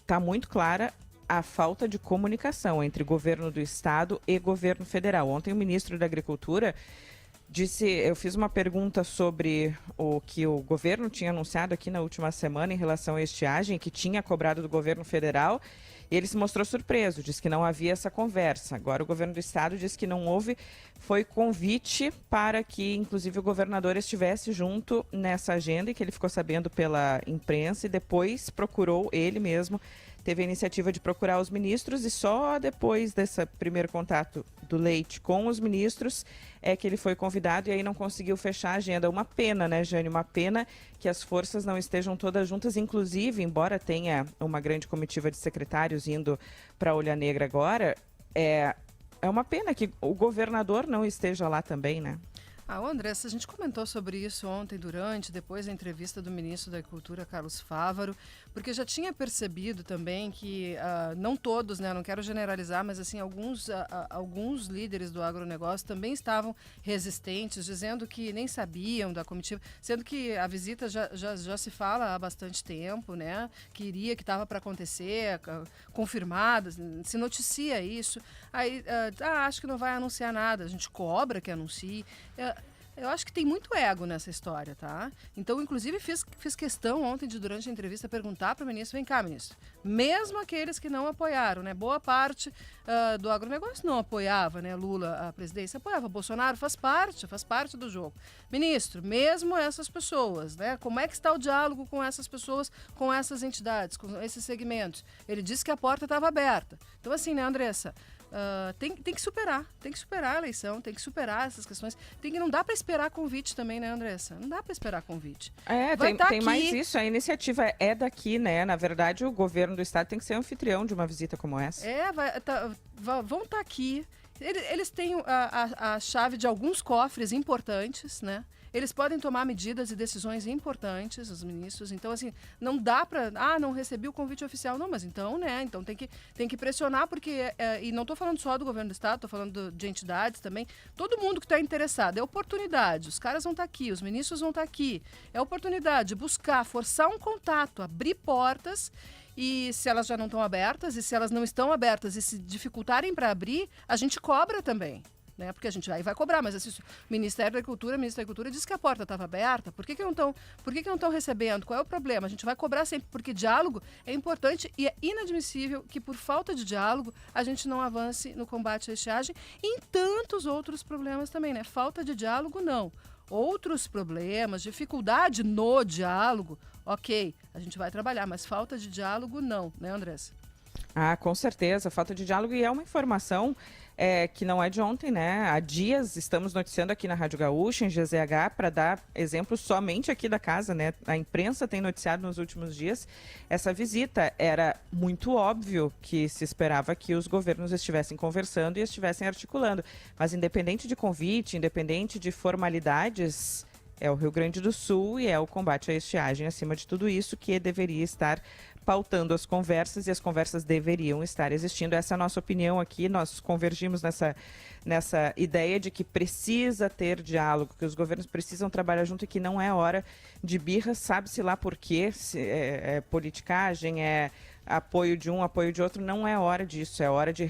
está muito clara a falta de comunicação entre governo do estado e governo federal. Ontem o ministro da Agricultura disse, eu fiz uma pergunta sobre o que o governo tinha anunciado aqui na última semana em relação à estiagem, que tinha cobrado do governo federal, e ele se mostrou surpreso, disse que não havia essa conversa. Agora o governo do estado disse que não houve, foi convite para que inclusive o governador estivesse junto nessa agenda, e que ele ficou sabendo pela imprensa e depois procurou ele mesmo teve a iniciativa de procurar os ministros e só depois desse primeiro contato do Leite com os ministros é que ele foi convidado e aí não conseguiu fechar a agenda. Uma pena, né, Jane? Uma pena que as forças não estejam todas juntas, inclusive, embora tenha uma grande comitiva de secretários indo para Olha Negra agora, é uma pena que o governador não esteja lá também, né? Andressa, a gente comentou sobre isso ontem, depois da entrevista do ministro da Agricultura, Carlos Fávaro, porque já tinha percebido também que, não todos, né, não quero generalizar, mas assim, alguns líderes do agronegócio também estavam resistentes, dizendo que nem sabiam da comitiva, sendo que a visita já se fala há bastante tempo, né, que estava para acontecer, confirmada, se noticia isso, aí acho que não vai anunciar nada, a gente cobra que anuncie. Eu acho que tem muito ego nessa história, tá? Então, inclusive, fiz questão ontem, durante a entrevista, perguntar para o ministro, vem cá, ministro, mesmo aqueles que não apoiaram, né? Boa parte do agronegócio não apoiava, né? Lula, a presidência, apoiava. Bolsonaro faz parte do jogo. Ministro, mesmo essas pessoas, né? Como é que está o diálogo com essas pessoas, com essas entidades, com esses segmentos? Ele disse que a porta estava aberta. Então, assim, né, Andressa? Tem que superar a eleição, tem que superar essas questões. Não dá para esperar convite também, né, Andressa? Não dá para esperar convite. Tem mais isso, a iniciativa é daqui, né? Na verdade, o governo do estado tem que ser anfitrião de uma visita como essa. Vão estar aqui. Eles têm a chave de alguns cofres importantes, né? Eles podem tomar medidas e decisões importantes, os ministros. Então, assim, não dá para... não recebi o convite oficial. Não, mas então, né? Então tem que pressionar, porque... e não estou falando só do governo do estado, estou falando de entidades também. Todo mundo que está interessado. É oportunidade. Os caras vão estar aqui, os ministros vão estar aqui. É oportunidade de buscar, forçar um contato, abrir portas. E se elas já não estão abertas, e se elas não estão abertas e se dificultarem para abrir, a gente cobra também. Né? Porque a gente vai cobrar, mas assim, o Ministério da Agricultura disse que a porta estava aberta. Por que não estão recebendo? Qual é o problema? A gente vai cobrar sempre, porque diálogo é importante e é inadmissível que, por falta de diálogo, a gente não avance no combate à estiagem e em tantos outros problemas também, né? Falta de diálogo, não. Outros problemas, dificuldade no diálogo, ok, a gente vai trabalhar, mas falta de diálogo, não, né, Andressa? Com certeza, falta de diálogo, e é uma informação que não é de ontem, né? Há dias estamos noticiando aqui na Rádio Gaúcha, em GZH, para dar exemplo somente aqui da casa, né? A imprensa tem noticiado nos últimos dias essa visita. Era muito óbvio que se esperava que os governos estivessem conversando e estivessem articulando, mas independente de convite, independente de formalidades, é o Rio Grande do Sul e é o combate à estiagem, acima de tudo isso, que deveria estar pautando as conversas, e as conversas deveriam estar existindo. Essa é a nossa opinião aqui. Nós convergimos nessa ideia de que precisa ter diálogo, que os governos precisam trabalhar junto e que não é hora de birra, sabe-se lá por quê, é politicagem, é apoio de um, apoio de outro. Não é hora disso, é hora de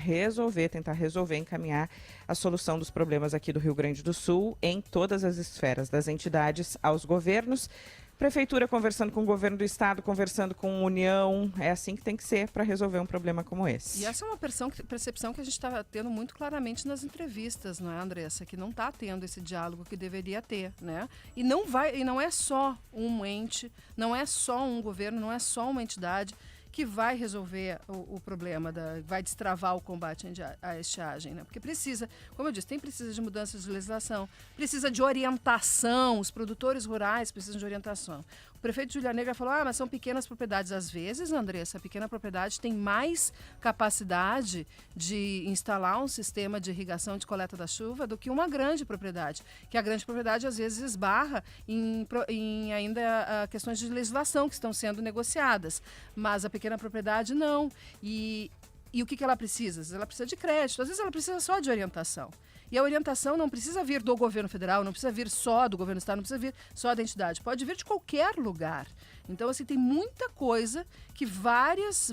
tentar resolver, encaminhar a solução dos problemas aqui do Rio Grande do Sul em todas as esferas, das entidades aos governos. Prefeitura conversando com o governo do estado, conversando com a União, é assim que tem que ser para resolver um problema como esse. E essa é uma percepção que a gente está tendo muito claramente nas entrevistas, não é, Andressa? Que não está tendo esse diálogo que deveria ter, né? E não é só um ente, não é só um governo, não é só uma entidade que vai resolver o problema, vai destravar o combate à estiagem, né? Porque precisa, como eu disse, precisa de mudanças de legislação, precisa de orientação, os produtores rurais precisam de orientação. O prefeito de Olha Negra falou, mas são pequenas propriedades. Às vezes, Andressa, a pequena propriedade tem mais capacidade de instalar um sistema de irrigação de coleta da chuva do que uma grande propriedade. Que a grande propriedade, às vezes, esbarra em ainda questões de legislação que estão sendo negociadas. Mas a pequena propriedade, não. E o que ela precisa? Às vezes ela precisa de crédito, às vezes ela precisa só de orientação. E a orientação não precisa vir do governo federal, não precisa vir só do governo do estado, não precisa vir só da entidade, pode vir de qualquer lugar. Então, assim, tem muita coisa que vários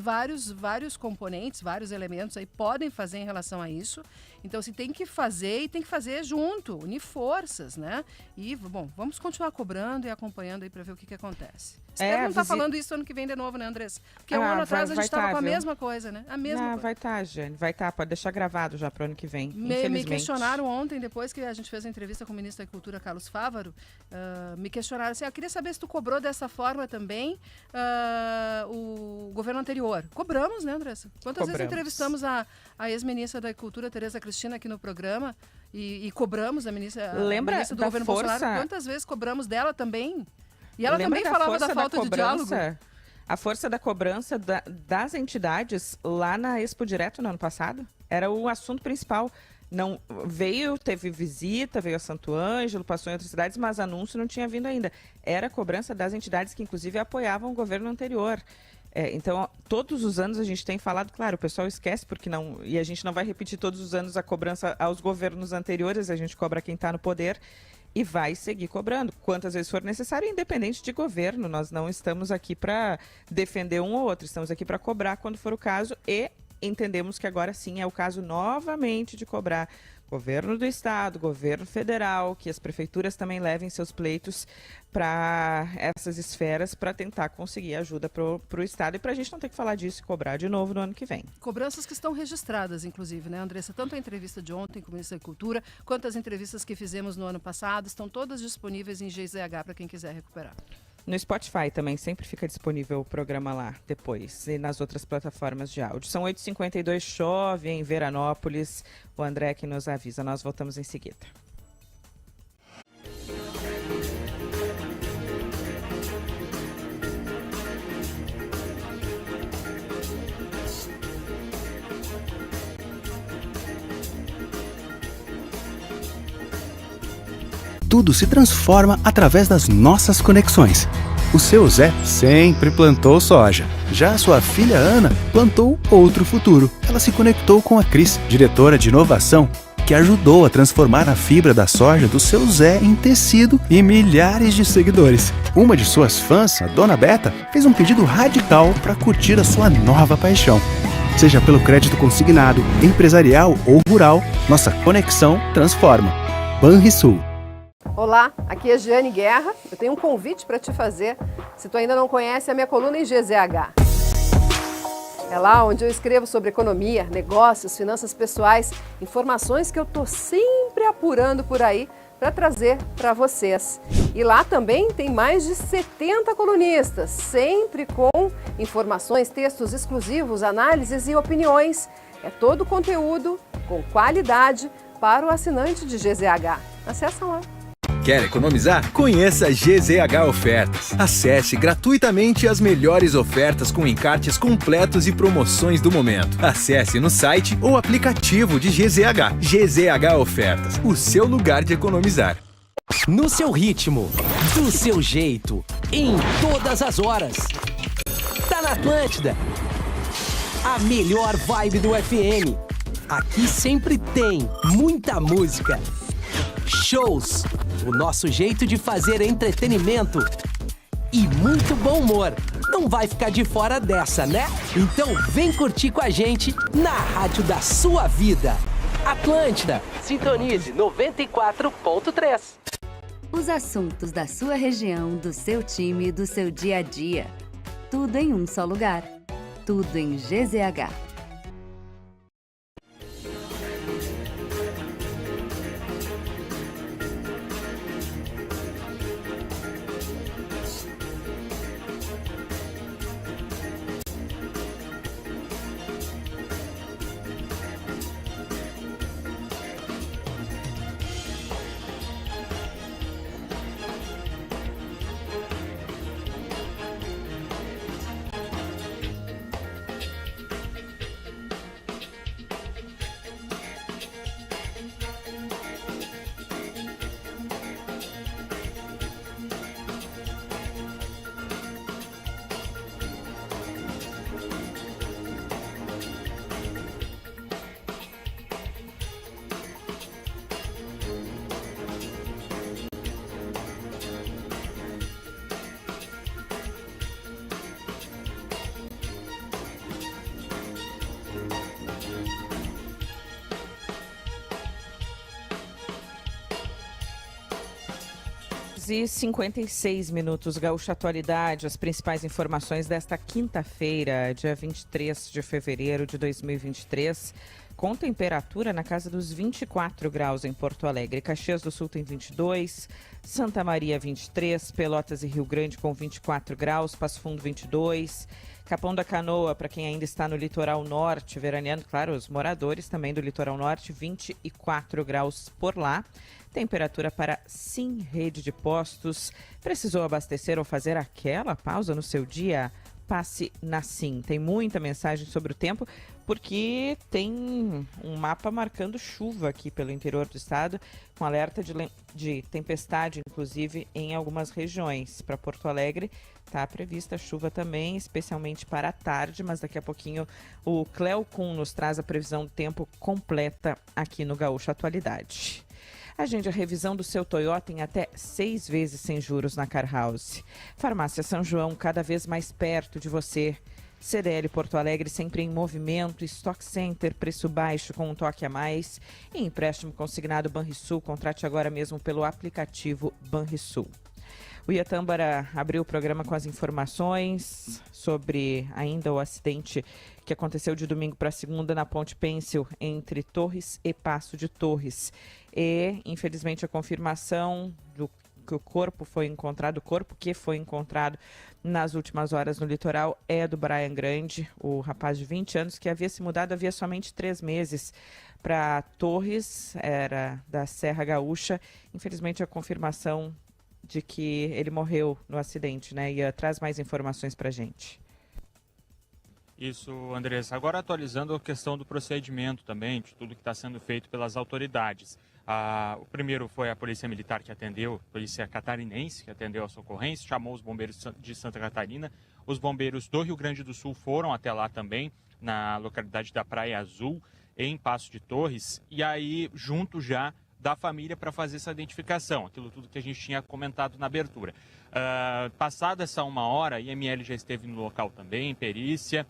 componentes, vários elementos aí podem fazer em relação a isso. Então, assim, tem que fazer e tem que fazer junto, unir forças, né? E, bom, vamos continuar cobrando e acompanhando aí para ver o que acontece. Espero não estar falando isso ano que vem de novo, né, Andressa? Porque um ano atrás a gente estava com a mesma coisa, né? A mesma coisa. Vai estar, Jane, vai estar. Pode deixar gravado já para o ano que vem, Me infelizmente. questionaram questionaram ontem, depois que a gente fez a entrevista com o ministro da Cultura, Carlos Fávaro, me questionaram assim, eu queria saber se tu cobrou dessa forma também o governo anterior. Cobramos, né, Andressa? Quantas vezes entrevistamos a ex-ministra da Cultura, Tereza Cristina, aqui no programa, e cobramos a ministra do governo Bolsonaro. Quantas vezes cobramos dela também? E ela também falava da falta de diálogo. A força da cobrança das entidades lá na Expo Direto no ano passado era o assunto principal. Não veio, teve visita, veio a Santo Ângelo, passou em outras cidades, mas anúncio não tinha vindo ainda. Era a cobrança das entidades que, inclusive, apoiavam o governo anterior. Então, todos os anos a gente tem falado, claro, o pessoal esquece, porque não, e a gente não vai repetir todos os anos a cobrança aos governos anteriores, a gente cobra quem está no poder e vai seguir cobrando, quantas vezes for necessário, independente de governo. Nós não estamos aqui para defender um ou outro, estamos aqui para cobrar quando for o caso e entendemos que agora sim é o caso novamente de cobrar governo do estado, governo federal, que as prefeituras também levem seus pleitos para essas esferas para tentar conseguir ajuda para o estado e para a gente não ter que falar disso e cobrar de novo no ano que vem. Cobranças que estão registradas, inclusive, né, Andressa? Tanto a entrevista de ontem com o ministro da Cultura, quanto as entrevistas que fizemos no ano passado, estão todas disponíveis em GZH para quem quiser recuperar. No Spotify também sempre fica disponível o programa lá depois e nas outras plataformas de áudio. São 8h52, chove em Veranópolis. O André que nos avisa. Nós voltamos em seguida. Tudo se transforma através das nossas conexões. O seu Zé sempre plantou soja. Já a sua filha Ana plantou outro futuro. Ela se conectou com a Cris, diretora de inovação, que ajudou a transformar a fibra da soja do seu Zé em tecido e milhares de seguidores. Uma de suas fãs, a Dona Beta, fez um pedido radical para curtir a sua nova paixão. Seja pelo crédito consignado, empresarial ou rural, nossa conexão transforma. Banrisul. Olá, aqui é Giane Guerra. Eu tenho um convite para te fazer, se tu ainda não conhece a minha coluna em GZH. É lá onde eu escrevo sobre economia, negócios, finanças pessoais, informações que eu tô sempre apurando por aí para trazer para vocês. E lá também tem mais de 70 colunistas, sempre com informações, textos exclusivos, análises e opiniões. É todo conteúdo com qualidade para o assinante de GZH. Acesse lá. Quer economizar? Conheça a GZH Ofertas. Acesse gratuitamente as melhores ofertas com encartes completos e promoções do momento. Acesse no site ou aplicativo de GZH. GZH Ofertas, o seu lugar de economizar. No seu ritmo, do seu jeito, em todas as horas. Tá na Atlântida. A melhor vibe do FM. Aqui sempre tem muita música. Shows, o nosso jeito de fazer entretenimento e muito bom humor. Não vai ficar de fora dessa, né? Então vem curtir com a gente na rádio da sua vida. Atlântida, sintonize 94.3. Os assuntos da sua região, do seu time e do seu dia a dia. Tudo em um só lugar. Tudo em GZH. E 56 minutos, Gaúcha Atualidade, as principais informações desta quinta-feira, dia 23 de fevereiro de 2023. com temperatura na casa dos 24 graus em Porto Alegre. Caxias do Sul tem 22, Santa Maria 23, Pelotas e Rio Grande com 24 graus, Passo Fundo 22, Capão da Canoa, para quem ainda está no litoral norte, veraneando, claro, os moradores também do litoral norte, 24 graus por lá. Temperatura para Sim Rede de Postos. Precisou abastecer ou fazer aquela pausa no seu dia? Passe na Sim. Tem muita mensagem sobre o tempo, porque tem um mapa marcando chuva aqui pelo interior do estado, com alerta de tempestade, inclusive, em algumas regiões. Para Porto Alegre, está prevista chuva também, especialmente para a tarde, mas daqui a pouquinho o Cleo Kuhn nos traz a previsão do tempo completa aqui no Gaúcho Atualidade. Agende a revisão do seu Toyota em até 6 vezes sem juros na Car House. Farmácia São João, cada vez mais perto de você. CDL Porto Alegre sempre em movimento. Stock Center, preço baixo com um toque a mais. E empréstimo consignado Banrisul. Contrate agora mesmo pelo aplicativo Banrisul. O Iatâmbara abriu o programa com as informações sobre ainda o acidente que aconteceu de domingo para segunda na Ponte Pêncil, entre Torres e Passo de Torres. E, infelizmente, a confirmação do que o corpo que foi encontrado nas últimas horas no litoral é do Brian Grande, o rapaz de 20 anos que havia se mudado havia somente 3 meses para Torres, era da Serra Gaúcha. Infelizmente, a confirmação de que ele morreu no acidente, né? E traz mais informações para a gente. Isso, Andressa. Agora atualizando a questão do procedimento também, de tudo que está sendo feito pelas autoridades. O primeiro foi a Polícia Militar que atendeu, a Polícia Catarinense que atendeu a socorrência, chamou os bombeiros de Santa Catarina. Os bombeiros do Rio Grande do Sul foram até lá também, na localidade da Praia Azul, em Passo de Torres, e aí junto já da família para fazer essa identificação, aquilo tudo que a gente tinha comentado na abertura. Passada essa 1 hora, a IML já esteve no local também, perícia,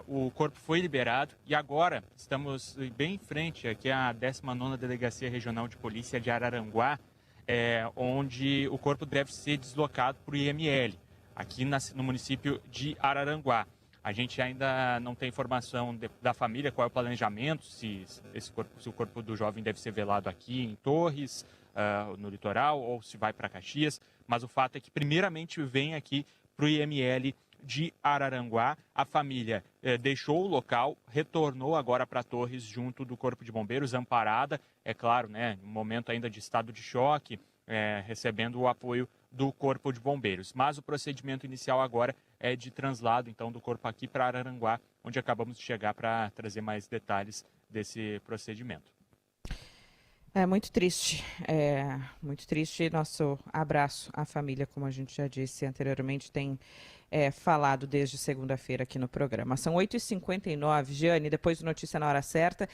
o corpo foi liberado e agora estamos bem em frente, aqui a 19ª Delegacia Regional de Polícia de Araranguá, onde o corpo deve ser deslocado para o IML, aqui no município de Araranguá. A gente ainda não tem informação da família, qual é o planejamento, se o corpo do jovem deve ser velado aqui em Torres, no litoral, ou se vai para Caxias. Mas o fato é que, primeiramente, vem aqui para o IML de Araranguá. A família deixou o local, retornou agora para Torres, junto do Corpo de Bombeiros, amparada, é claro, né, no momento ainda de estado de choque, recebendo o apoio do Corpo de Bombeiros. Mas o procedimento inicial agora é de translado, então, do corpo aqui para Araranguá, onde acabamos de chegar para trazer mais detalhes desse procedimento. É muito triste, Nosso abraço à família, como a gente já disse anteriormente, tem falado desde segunda-feira aqui no programa. São 8h59, Giane, depois do Notícia na Hora Certa,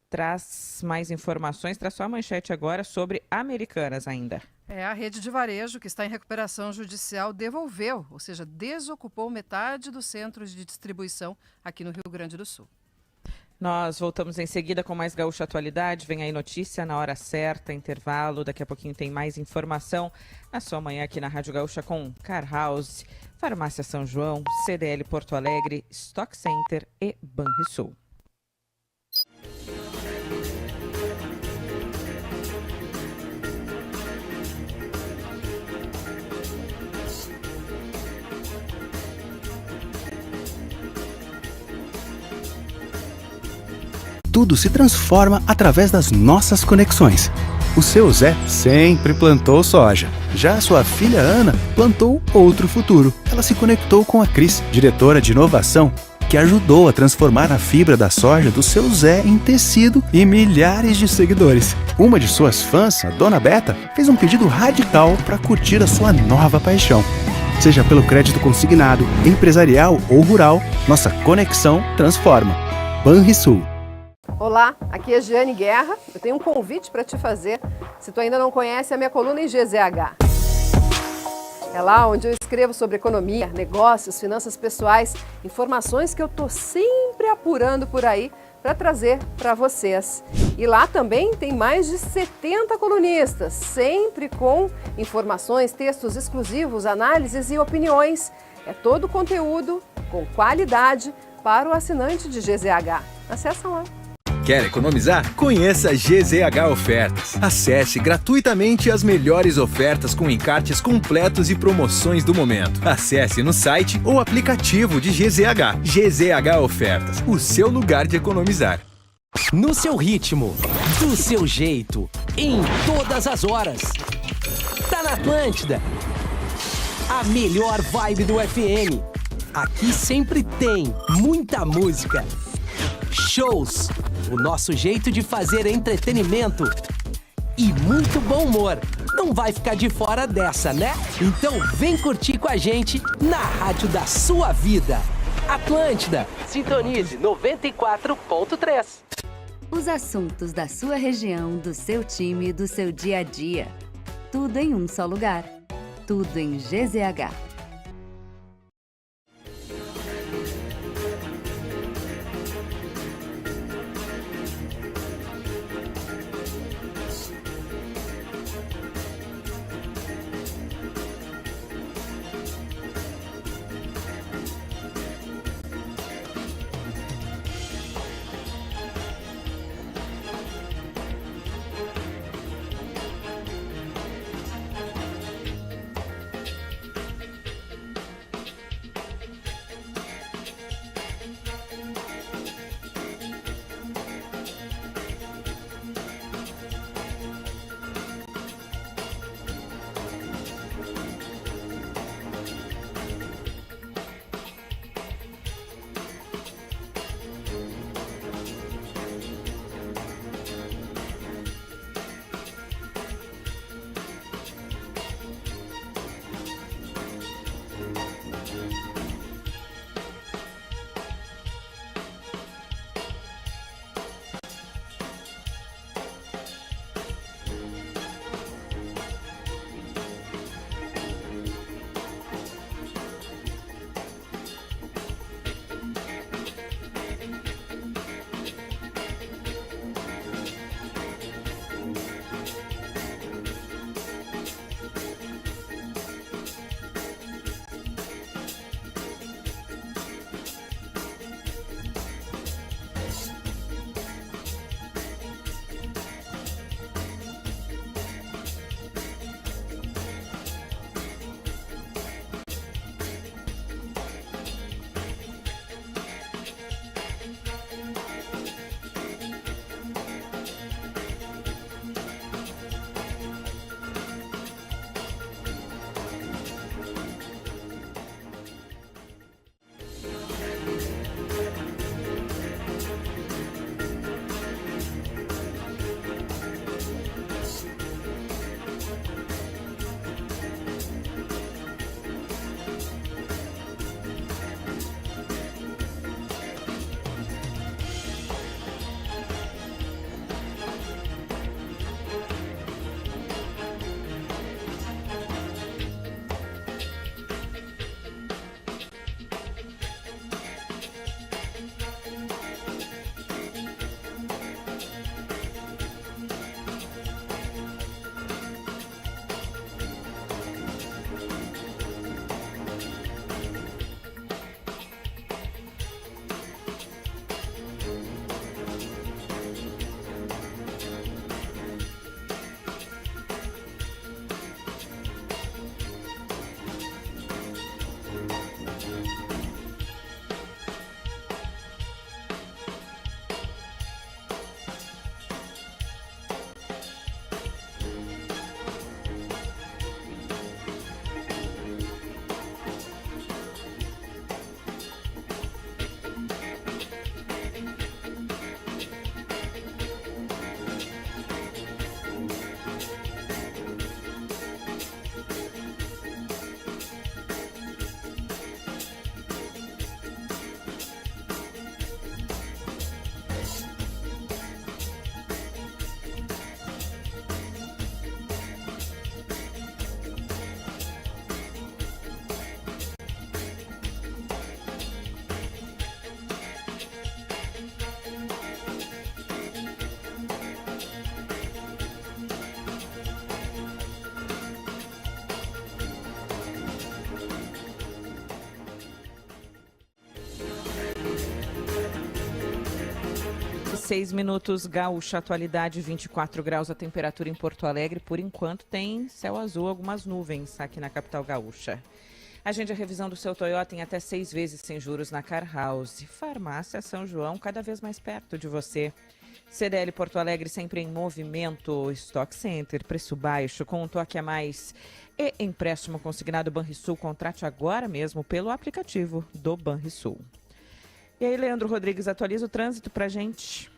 traz mais informações, traz só a manchete agora sobre Americanas ainda. A rede de varejo, que está em recuperação judicial, devolveu, ou seja, desocupou metade dos centros de distribuição aqui no Rio Grande do Sul. Nós voltamos em seguida com mais Gaúcha Atualidade. Vem aí notícia na hora certa, intervalo. Daqui a pouquinho tem mais informação na sua manhã aqui na Rádio Gaúcha com Car House, Farmácia São João, CDL Porto Alegre, Stock Center e Banrisul. Tudo se transforma através das nossas conexões. O seu Zé sempre plantou soja. Já a sua filha Ana plantou outro futuro. Ela se conectou com a Cris, diretora de inovação, que ajudou a transformar a fibra da soja do seu Zé em tecido e milhares de seguidores. Uma de suas fãs, a Dona Beta, fez um pedido radical para curtir a sua nova paixão. Seja pelo crédito consignado, empresarial ou rural, nossa conexão transforma. Banrisul. Olá, aqui é Giane Guerra. Eu tenho um convite para te fazer. Se tu ainda não conhece a minha coluna em GZH. É lá onde eu escrevo sobre economia, negócios, finanças pessoais, informações que eu estou sempre apurando por aí para trazer para vocês. E lá também tem mais de 70 colunistas, sempre com informações, textos exclusivos, análises e opiniões. É todo conteúdo com qualidade para o assinante de GZH. Acesse lá. Quer economizar? Conheça GZH Ofertas. Acesse gratuitamente as melhores ofertas com encartes completos e promoções do momento. Acesse no site ou aplicativo de GZH. GZH Ofertas, o seu lugar de economizar. No seu ritmo, do seu jeito, em todas as horas. Tá na Atlântida. A melhor vibe do FM. Aqui sempre tem muita música, shows, o nosso jeito de fazer entretenimento e muito bom humor. Não vai ficar de fora dessa, né? Então vem curtir com a gente na rádio da sua vida. Atlântida, sintonize 94.3. Os assuntos da sua região, do seu time e do seu dia a dia. Tudo em um só lugar. Tudo em GZH. 6 minutos, Gaúcha, atualidade 24 graus a temperatura em Porto Alegre. Por enquanto tem céu azul, algumas nuvens aqui na capital gaúcha. Agende a revisão do seu Toyota em até 6 vezes sem juros na Car House. Farmácia São João, cada vez mais perto de você. CDL Porto Alegre sempre em movimento. Stock Center, preço baixo, com um toque a mais. E empréstimo consignado Banrisul, contrate agora mesmo pelo aplicativo do Banrisul. E aí, Leandro Rodrigues, atualiza o trânsito pra gente.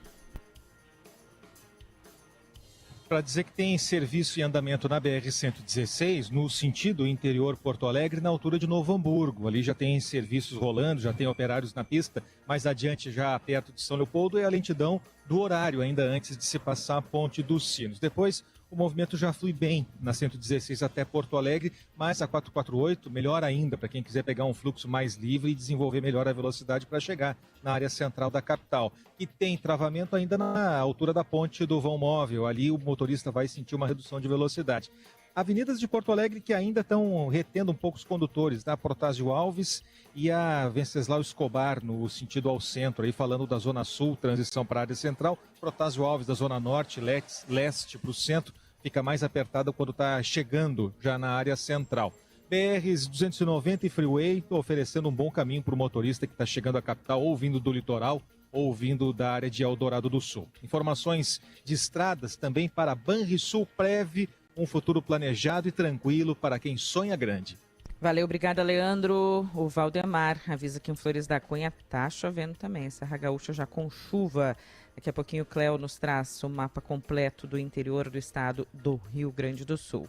Para dizer que tem serviço em andamento na BR-116, no sentido interior Porto Alegre, na altura de Novo Hamburgo. Ali já tem serviços rolando, já tem operários na pista. Mais adiante, já perto de São Leopoldo, é a lentidão do horário, ainda antes de se passar a Ponte dos Sinos. Depois, o movimento já flui bem na 116 até Porto Alegre, mas a 448, melhor ainda, para quem quiser pegar um fluxo mais livre e desenvolver melhor a velocidade para chegar na área central da capital. E tem travamento ainda na altura da Ponte do Vão Móvel. Ali o motorista vai sentir uma redução de velocidade. Avenidas de Porto Alegre que ainda estão retendo um pouco os condutores, tá? Protásio Alves e a Venceslau Escobar, no sentido ao centro, aí falando da Zona Sul, transição para a área central. Protásio Alves da Zona Norte, leste para o centro, fica mais apertada quando está chegando já na área central. BRs 290 e Freeway oferecendo um bom caminho para o motorista que está chegando à capital ou vindo do litoral ou vindo da área de Eldorado do Sul. Informações de estradas também para Banrisul Prev, um futuro planejado e tranquilo para quem sonha grande. Valeu, obrigada, Leandro. O Valdemar avisa que em Flores da Cunha tá chovendo também. Serra Gaúcha já com chuva. Daqui a pouquinho o Cléo nos traz o mapa completo do interior do estado do Rio Grande do Sul.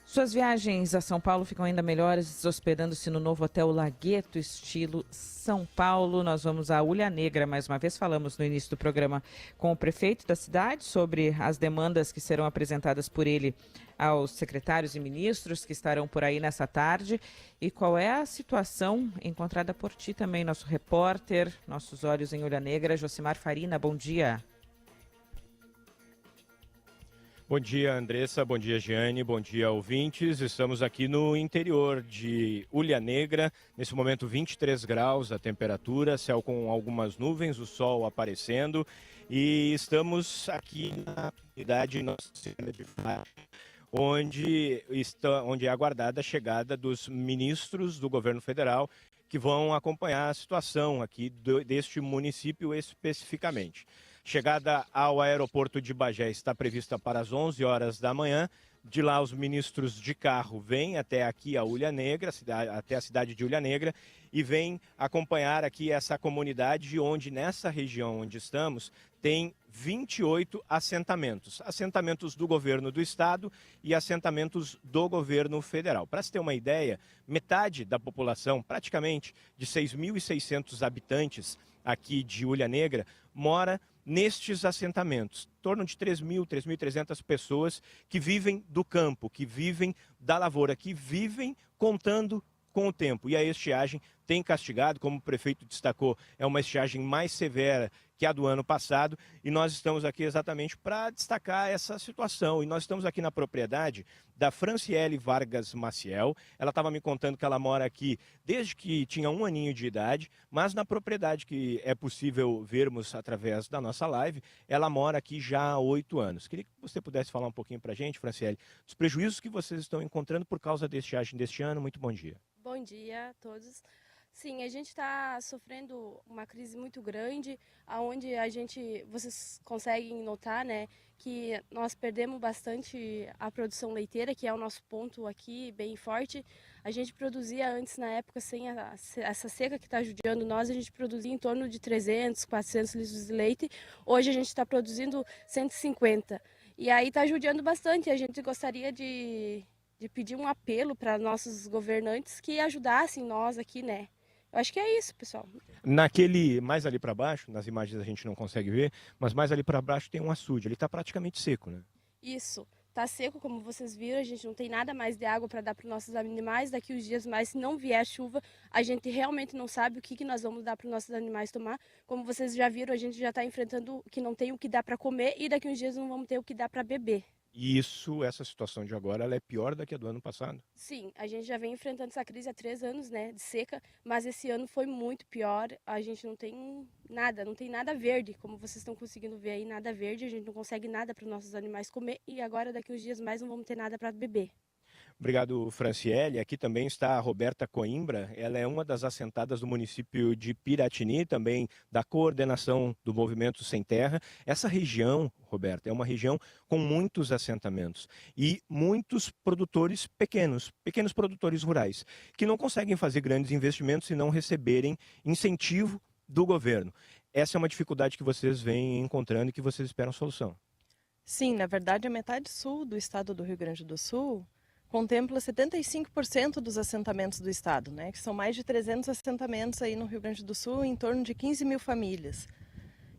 Suas viagens a São Paulo ficam ainda melhores hospedando-se no novo Hotel Lagueto, estilo São Paulo. Nós vamos à Ulha Negra, mais uma vez falamos no início do programa com o prefeito da cidade sobre as demandas que serão apresentadas por ele aos secretários e ministros que estarão por aí nessa tarde. E qual é a situação encontrada por ti também, nosso repórter, nossos olhos em Ulha Negra, Josimar Farina, bom dia. Bom dia, Andressa. Bom dia, Giane. Bom dia, ouvintes. Estamos aqui no interior de Ulha Negra. Nesse momento, 23 graus a temperatura, céu com algumas nuvens, o sol aparecendo. E estamos aqui na unidade Nossa Senhora de Fátima, onde é aguardada a chegada dos ministros do governo federal que vão acompanhar a situação aqui deste município especificamente. Chegada ao aeroporto de Bagé está prevista para as 11 horas da manhã. De lá, os ministros de carro vêm até aqui a Ulha Negra, até a cidade de Ulha Negra, e vêm acompanhar aqui essa comunidade, onde nessa região onde estamos tem 28 assentamentos. Assentamentos do governo do estado e assentamentos do governo federal. Para se ter uma ideia, metade da população, praticamente de 6.600 habitantes aqui de Ulha Negra, mora nestes assentamentos. Em torno de 3.300 pessoas que vivem do campo, que vivem da lavoura, que vivem contando com o tempo. E a estiagem tem castigado, como o prefeito destacou, é uma estiagem mais severa que a do ano passado, e nós estamos aqui exatamente para destacar essa situação. E nós estamos aqui na propriedade da Franciele Vargas Maciel. Ela estava me contando que ela mora aqui desde que tinha 1 aninho de idade, mas na propriedade que é possível vermos através da nossa live, ela mora aqui já há 8 anos. Queria que você pudesse falar um pouquinho para a gente, Franciele, dos prejuízos que vocês estão encontrando por causa da estiagem deste ano. Muito bom dia. Bom dia a todos. Sim, a gente está sofrendo uma crise muito grande, onde vocês conseguem notar, né, que nós perdemos bastante a produção leiteira, que é o nosso ponto aqui bem forte. A gente produzia antes, na época, sem essa seca que está judiando nós, a gente produzia em torno de 300, 400 litros de leite. Hoje a gente está produzindo 150. E aí está judiando bastante. A gente gostaria de pedir um apelo para nossos governantes que ajudassem nós aqui, né? Eu acho que é isso, pessoal. Mais ali para baixo, nas imagens a gente não consegue ver, mas mais ali para baixo tem um açude, ele está praticamente seco, né? Isso, está seco, como vocês viram, a gente não tem nada mais de água para dar para os nossos animais. Daqui uns dias mais, se não vier chuva, a gente realmente não sabe o que nós vamos dar para os nossos animais tomar. Como vocês já viram, a gente já está enfrentando que não tem o que dar para comer e daqui uns dias não vamos ter o que dar para beber. E essa situação de agora, ela é pior do que a do ano passado? Sim, a gente já vem enfrentando essa crise há 3 anos, né, de seca, mas esse ano foi muito pior. A gente não tem nada verde, como vocês estão conseguindo ver aí, nada verde. A gente não consegue nada para os nossos animais comer e agora daqui uns dias mais não vamos ter nada para beber. Obrigado, Franciele. Aqui também está a Roberta Coimbra. Ela é uma das assentadas do município de Piratini, também da coordenação do Movimento Sem Terra. Essa região, Roberta, é uma região com muitos assentamentos e muitos produtores pequenos produtores rurais, que não conseguem fazer grandes investimentos se não receberem incentivo do governo. Essa é uma dificuldade que vocês vêm encontrando e que vocês esperam solução. Sim, na verdade, a metade sul do estado do Rio Grande do Sul contempla 75% dos assentamentos do estado, né? Que são mais de 300 assentamentos aí no Rio Grande do Sul, em torno de 15 mil famílias.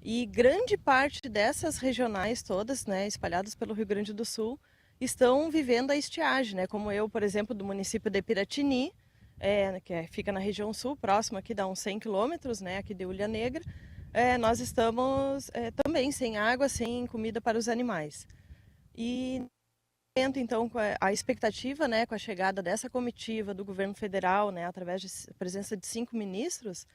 E grande parte dessas regionais todas, né, espalhadas pelo Rio Grande do Sul, estão vivendo a estiagem, né? Como eu, por exemplo, do município de Piratini, fica na região sul, próximo aqui, dá uns 100 quilômetros, né, aqui de Ulha Negra. Nós estamos também sem água, sem comida para os animais. E então, com a expectativa, né, com a chegada dessa comitiva do governo federal, né, através da presença de 5 ministros,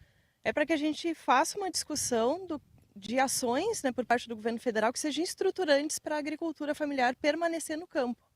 é para que a gente faça uma discussão de ações, né, por parte do governo federal que sejam estruturantes para a agricultura familiar permanecer no campo,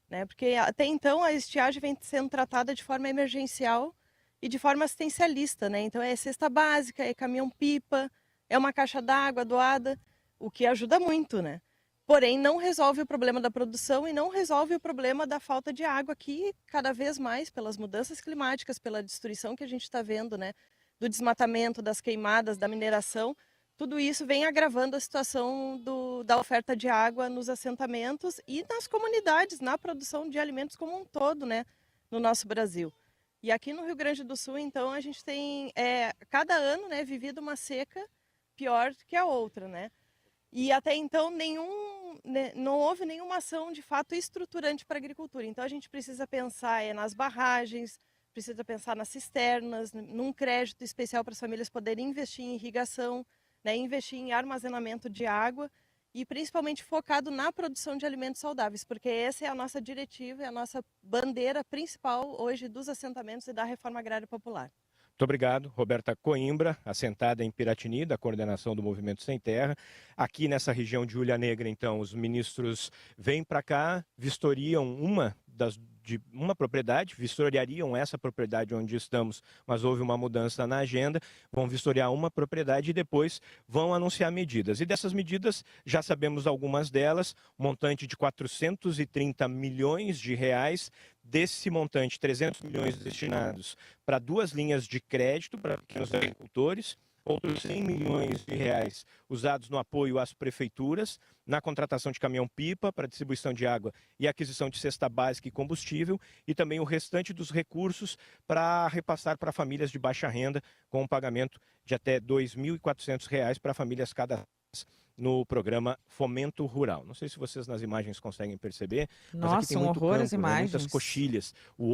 né, porque até então a estiagem vem sendo tratada de forma emergencial e de forma assistencialista, né, então é cesta básica, é caminhão-pipa, é uma caixa d'água doada, o que ajuda muito, né. Porém, não resolve o problema da produção e não resolve o problema da falta de água que, cada vez mais, pelas mudanças climáticas, pela destruição que a gente está vendo, né, do desmatamento, das queimadas, da mineração, tudo isso vem agravando a situação da oferta de água nos assentamentos e nas comunidades, na produção de alimentos como um todo, né, no nosso Brasil. E aqui no Rio Grande do Sul, então, a gente tem, cada ano, né, vivido uma seca pior que a outra, né. E até então não houve nenhuma ação de fato estruturante para a agricultura. Então a gente precisa pensar nas barragens, precisa pensar nas cisternas, num crédito especial para as famílias poderem investir em irrigação, né, investir em armazenamento de água e principalmente focado na produção de alimentos saudáveis, porque essa é a nossa diretiva, é a nossa bandeira principal hoje dos assentamentos e da reforma agrária popular. Muito obrigado, Roberta Coimbra, assentada em Piratini, da coordenação do Movimento Sem Terra. Aqui nessa região de Ulha Negra, então, os ministros vêm para cá, vistoriam uma propriedade, vistoriariam essa propriedade onde estamos, mas houve uma mudança na agenda, vão vistoriar uma propriedade e depois vão anunciar medidas. E dessas medidas, já sabemos algumas delas, montante de 430 milhões de reais, desse montante, 300 milhões destinados para 2 linhas de crédito para pequenos agricultores, outros 100 milhões de reais usados no apoio às prefeituras, na contratação de caminhão-pipa para distribuição de água e aquisição de cesta básica e combustível, e também o restante dos recursos para repassar para famílias de baixa renda, com um pagamento de até R$ 2.400 para famílias cadastradas no programa Fomento Rural. Não sei se vocês nas imagens conseguem perceber, mas aqui tem muito campo, imagens. Muitas coxilhas. O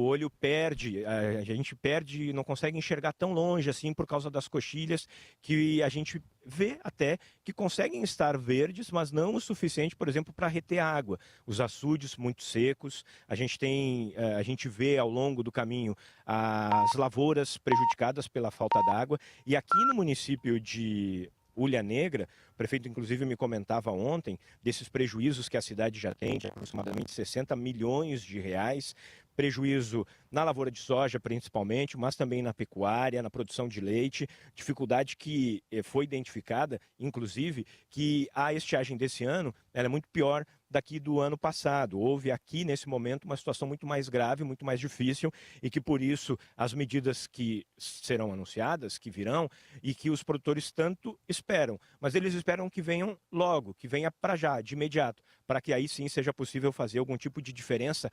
olho perde, a gente perde, não consegue enxergar tão longe assim por causa das coxilhas, que a gente vê até que conseguem estar verdes, mas não o suficiente, por exemplo, para reter água. Os açudes muito secos, a gente vê ao longo do caminho as lavouras prejudicadas pela falta d'água. E aqui no município de Ulha Negra, o prefeito inclusive me comentava ontem desses prejuízos que a cidade já tem, de aproximadamente 60 milhões de reais, prejuízo na lavoura de soja principalmente, mas também na pecuária, na produção de leite, dificuldade que foi identificada, inclusive, que a estiagem desse ano era é muito pior daqui do ano passado. Houve aqui, nesse momento, uma situação muito mais grave, muito mais difícil, e que, por isso, as medidas que serão anunciadas, que virão, e que os produtores tanto esperam, mas eles esperam que venham logo, que venha para já, de imediato, para que aí sim seja possível fazer algum tipo de diferença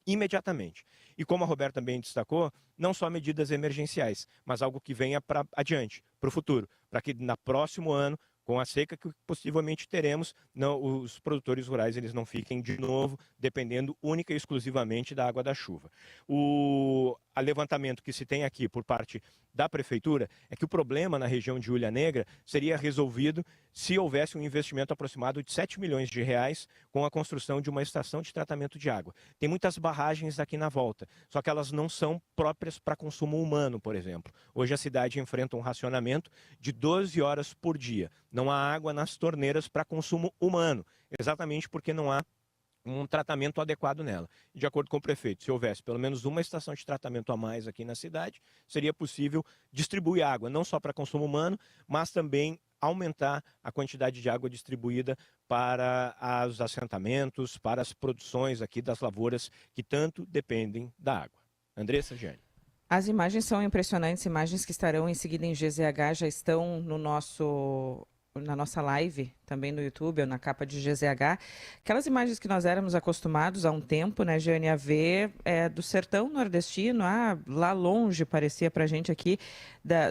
imediatamente. E como a Roberta também destacou, não só medidas emergenciais, mas algo que venha para adiante, para o futuro, para que no próximo ano, com a seca que possivelmente teremos, os produtores rurais eles não fiquem de novo dependendo única e exclusivamente da água da chuva. levantamento que se tem aqui por parte da Prefeitura é que o problema na região de Ulha Negra seria resolvido se houvesse um investimento aproximado de 7 milhões de reais com a construção de uma estação de tratamento de água. Tem muitas barragens aqui na volta, só que elas não são próprias para consumo humano, por exemplo. Hoje a cidade enfrenta um racionamento de 12 horas por dia. Não há água nas torneiras para consumo humano, exatamente porque não há um tratamento adequado nela. De acordo com o prefeito, se houvesse pelo menos uma estação de tratamento a mais aqui na cidade, seria possível distribuir água, não só para consumo humano, mas também aumentar a quantidade de água distribuída para os assentamentos, para as produções aqui das lavouras que tanto dependem da água. Andressa, Giane. As imagens são impressionantes, imagens que estarão em seguida em GZH, já estão na nossa live, também no YouTube, ou na capa de GZH. Aquelas imagens que nós éramos acostumados há um tempo, né, Giane, a ver do sertão nordestino, lá longe, parecia pra gente aqui,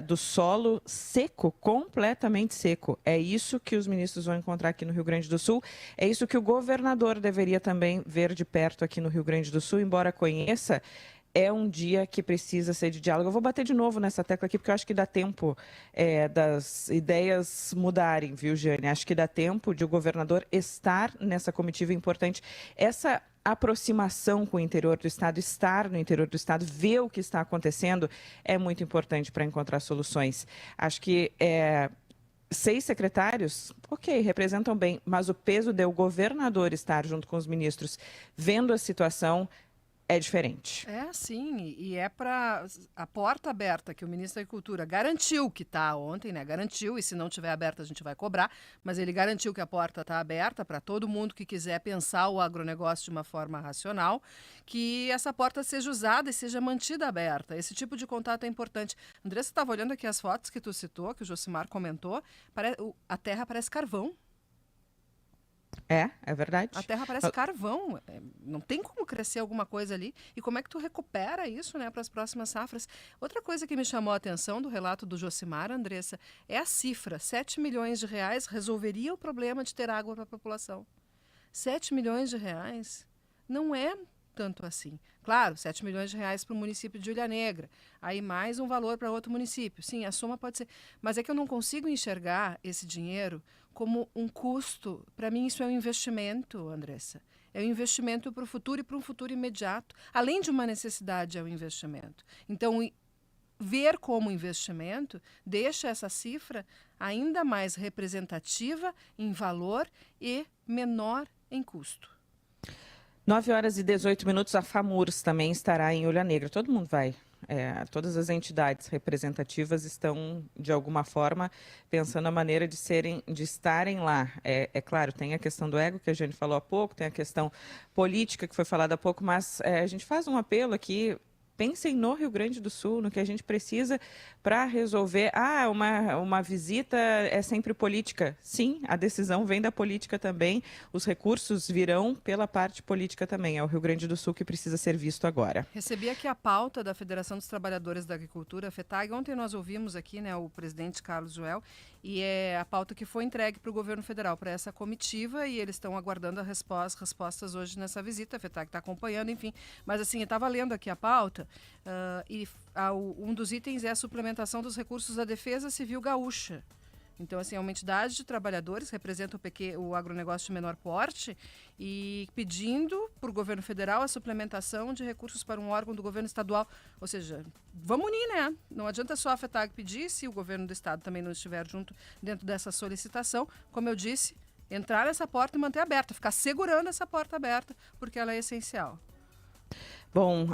do solo seco, completamente seco. É isso que os ministros vão encontrar aqui no Rio Grande do Sul, é isso que o governador deveria também ver de perto aqui no Rio Grande do Sul, embora conheça. É um dia que precisa ser de diálogo. Eu vou bater de novo nessa tecla aqui, porque eu acho que dá tempo das ideias mudarem, viu, Giane? Acho que dá tempo de o governador estar nessa comitiva importante. Essa aproximação com o interior do Estado, estar no interior do Estado, ver o que está acontecendo, é muito importante para encontrar soluções. Acho que 6 secretários, ok, representam bem, mas o peso de o governador estar junto com os ministros, vendo a situação, é diferente. É, sim, e é para a porta aberta que o ministro da Agricultura garantiu que está ontem, né? Garantiu, e se não tiver aberta a gente vai cobrar, mas ele garantiu que a porta está aberta para todo mundo que quiser pensar o agronegócio de uma forma racional, que essa porta seja usada e seja mantida aberta. Esse tipo de contato é importante. Andressa, estava olhando aqui as fotos que tu citou, que o Josimar comentou, a terra parece carvão. É verdade. A terra parece carvão, não tem como crescer alguma coisa ali. E como é que tu recupera isso, né, para as próximas safras? Outra coisa que me chamou a atenção do relato do Josimar, Andressa, é a cifra. 7 milhões de reais resolveria o problema de ter água para a população. 7 milhões de reais não é tanto assim. Claro, 7 milhões de reais para o município de Ulha Negra, aí mais um valor para outro município. Sim, a soma pode ser, mas é que eu não consigo enxergar esse dinheiro como um custo. Para mim isso é um investimento, Andressa. É um investimento para o futuro e para um futuro imediato. Além de uma necessidade, é um investimento. Então, ver como investimento deixa essa cifra ainda mais representativa em valor e menor em custo. 9h18, a FAMURS também estará em Ulha Negra. Todo mundo vai. Todas as entidades representativas estão, de alguma forma, pensando a maneira de estarem lá. É claro, tem a questão do ego, que a gente falou há pouco, tem a questão política, que foi falada há pouco, mas a gente faz um apelo aqui. Pensem no Rio Grande do Sul, no que a gente precisa para resolver. Uma visita é sempre política. Sim, a decisão vem da política também. Os recursos virão pela parte política também. É o Rio Grande do Sul que precisa ser visto agora. Recebi aqui a pauta da Federação dos Trabalhadores da Agricultura, a FETAG. Ontem nós ouvimos aqui, né, o presidente Carlos Joel, e é a pauta que foi entregue para o governo federal, para essa comitiva, e eles estão aguardando as respostas hoje nessa visita. A FETAG está acompanhando, enfim. Mas assim, eu estava lendo aqui a pauta, um dos itens é a suplementação dos recursos da Defesa Civil Gaúcha. Então, assim, é uma entidade de trabalhadores, representa o agronegócio de menor porte, e pedindo para o governo federal a suplementação de recursos para um órgão do governo estadual. Ou seja, vamos unir, né? Não adianta só a FETAG pedir, se o governo do estado também não estiver junto dentro dessa solicitação. Como eu disse, entrar nessa porta e manter aberta, ficar segurando essa porta aberta, porque ela é essencial. Bom,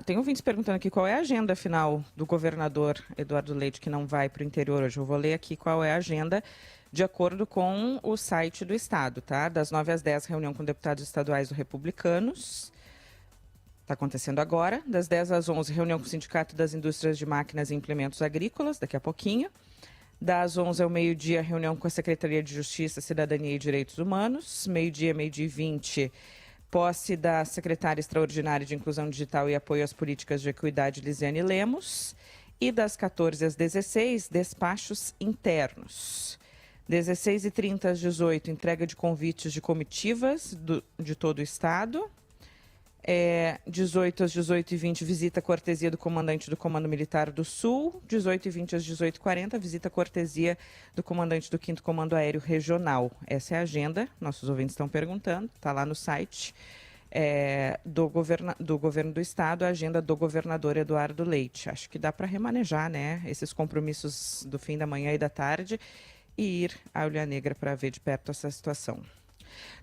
tem ouvintes perguntando aqui qual é a agenda final do governador Eduardo Leite, que não vai para o interior hoje. Eu vou ler aqui qual é a agenda de acordo com o site do Estado, tá? Das 9 às 10, reunião com deputados estaduais do Republicanos. Está acontecendo agora. Das 10 às 11, reunião com o Sindicato das Indústrias de Máquinas e Implementos Agrícolas, daqui a pouquinho. Das 11 ao meio-dia, reunião com a Secretaria de Justiça, Cidadania e Direitos Humanos. Meio-dia, meio-dia e 20, posse da secretária extraordinária de Inclusão Digital e Apoio às Políticas de Equidade, Lisiane Lemos. E das 14 às 16, despachos internos. 16h30 às 18, entrega de convites de comitivas de todo o Estado. 18 às 18h20, visita cortesia do comandante do Comando Militar do Sul. 18h20 às 18h40, visita cortesia do comandante do 5º Comando Aéreo Regional. Essa é a agenda, nossos ouvintes estão perguntando, está lá no site do governo do Estado, a agenda do governador Eduardo Leite. Acho que dá para remanejar, né, esses compromissos do fim da manhã e da tarde e ir à Ilha Negra para ver de perto essa situação.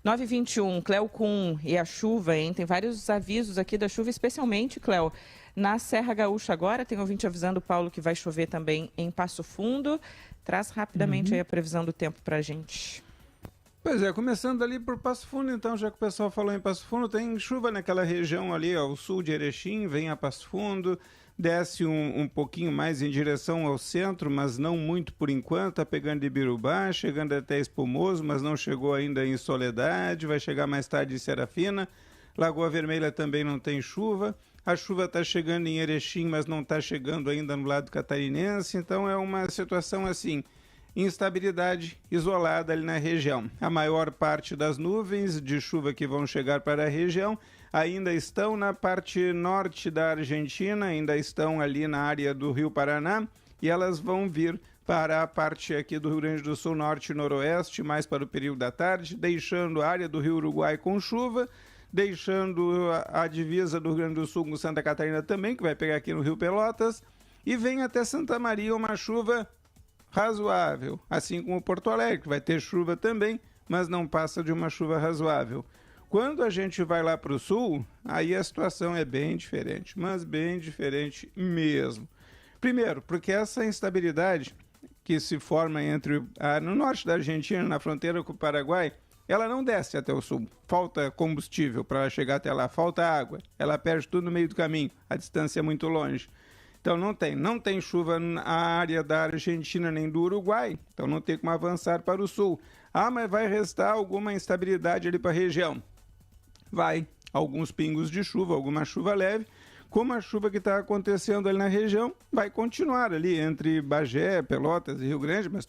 9h21, Cléo Kuhn e a chuva, hein? Tem vários avisos aqui da chuva, especialmente, Cléo, na Serra Gaúcha agora. Tem ouvinte avisando o Paulo que vai chover também em Passo Fundo. Traz rapidamente aí a previsão do tempo para a gente. Pois é, começando ali por Passo Fundo, então, já que o pessoal falou em Passo Fundo, tem chuva naquela região ali ao sul de Erechim, vem a Passo Fundo, desce um pouquinho mais em direção ao centro, mas não muito por enquanto, está pegando de Ibirubá, chegando até Espumoso, mas não chegou ainda em Soledade, vai chegar mais tarde em Serafina. Lagoa Vermelha também não tem chuva, a chuva está chegando em Erechim, mas não está chegando ainda no lado catarinense, então é uma situação assim, instabilidade isolada ali na região. A maior parte das nuvens de chuva que vão chegar para a região ainda estão na parte norte da Argentina, ainda estão ali na área do Rio Paraná, e elas vão vir para a parte aqui do Rio Grande do Sul, norte e noroeste, mais para o período da tarde, deixando a área do Rio Uruguai com chuva, deixando a divisa do Rio Grande do Sul com Santa Catarina também, que vai pegar aqui no Rio Pelotas, e vem até Santa Maria uma chuva razoável, assim como Porto Alegre, que vai ter chuva também, mas não passa de uma chuva razoável. Quando a gente vai lá para o sul, aí a situação é bem diferente, mas bem diferente mesmo. Primeiro, porque essa instabilidade que se forma no norte da Argentina, na fronteira com o Paraguai, ela não desce até o sul. Falta combustível para chegar até lá, falta água, ela perde tudo no meio do caminho, a distância é muito longe. Então não tem chuva na área da Argentina nem do Uruguai, então não tem como avançar para o sul. Ah, mas vai restar alguma instabilidade ali para a região. Vai, alguns pingos de chuva, alguma chuva leve, como a chuva que está acontecendo ali na região, vai continuar ali entre Bagé, Pelotas e Rio Grande, mas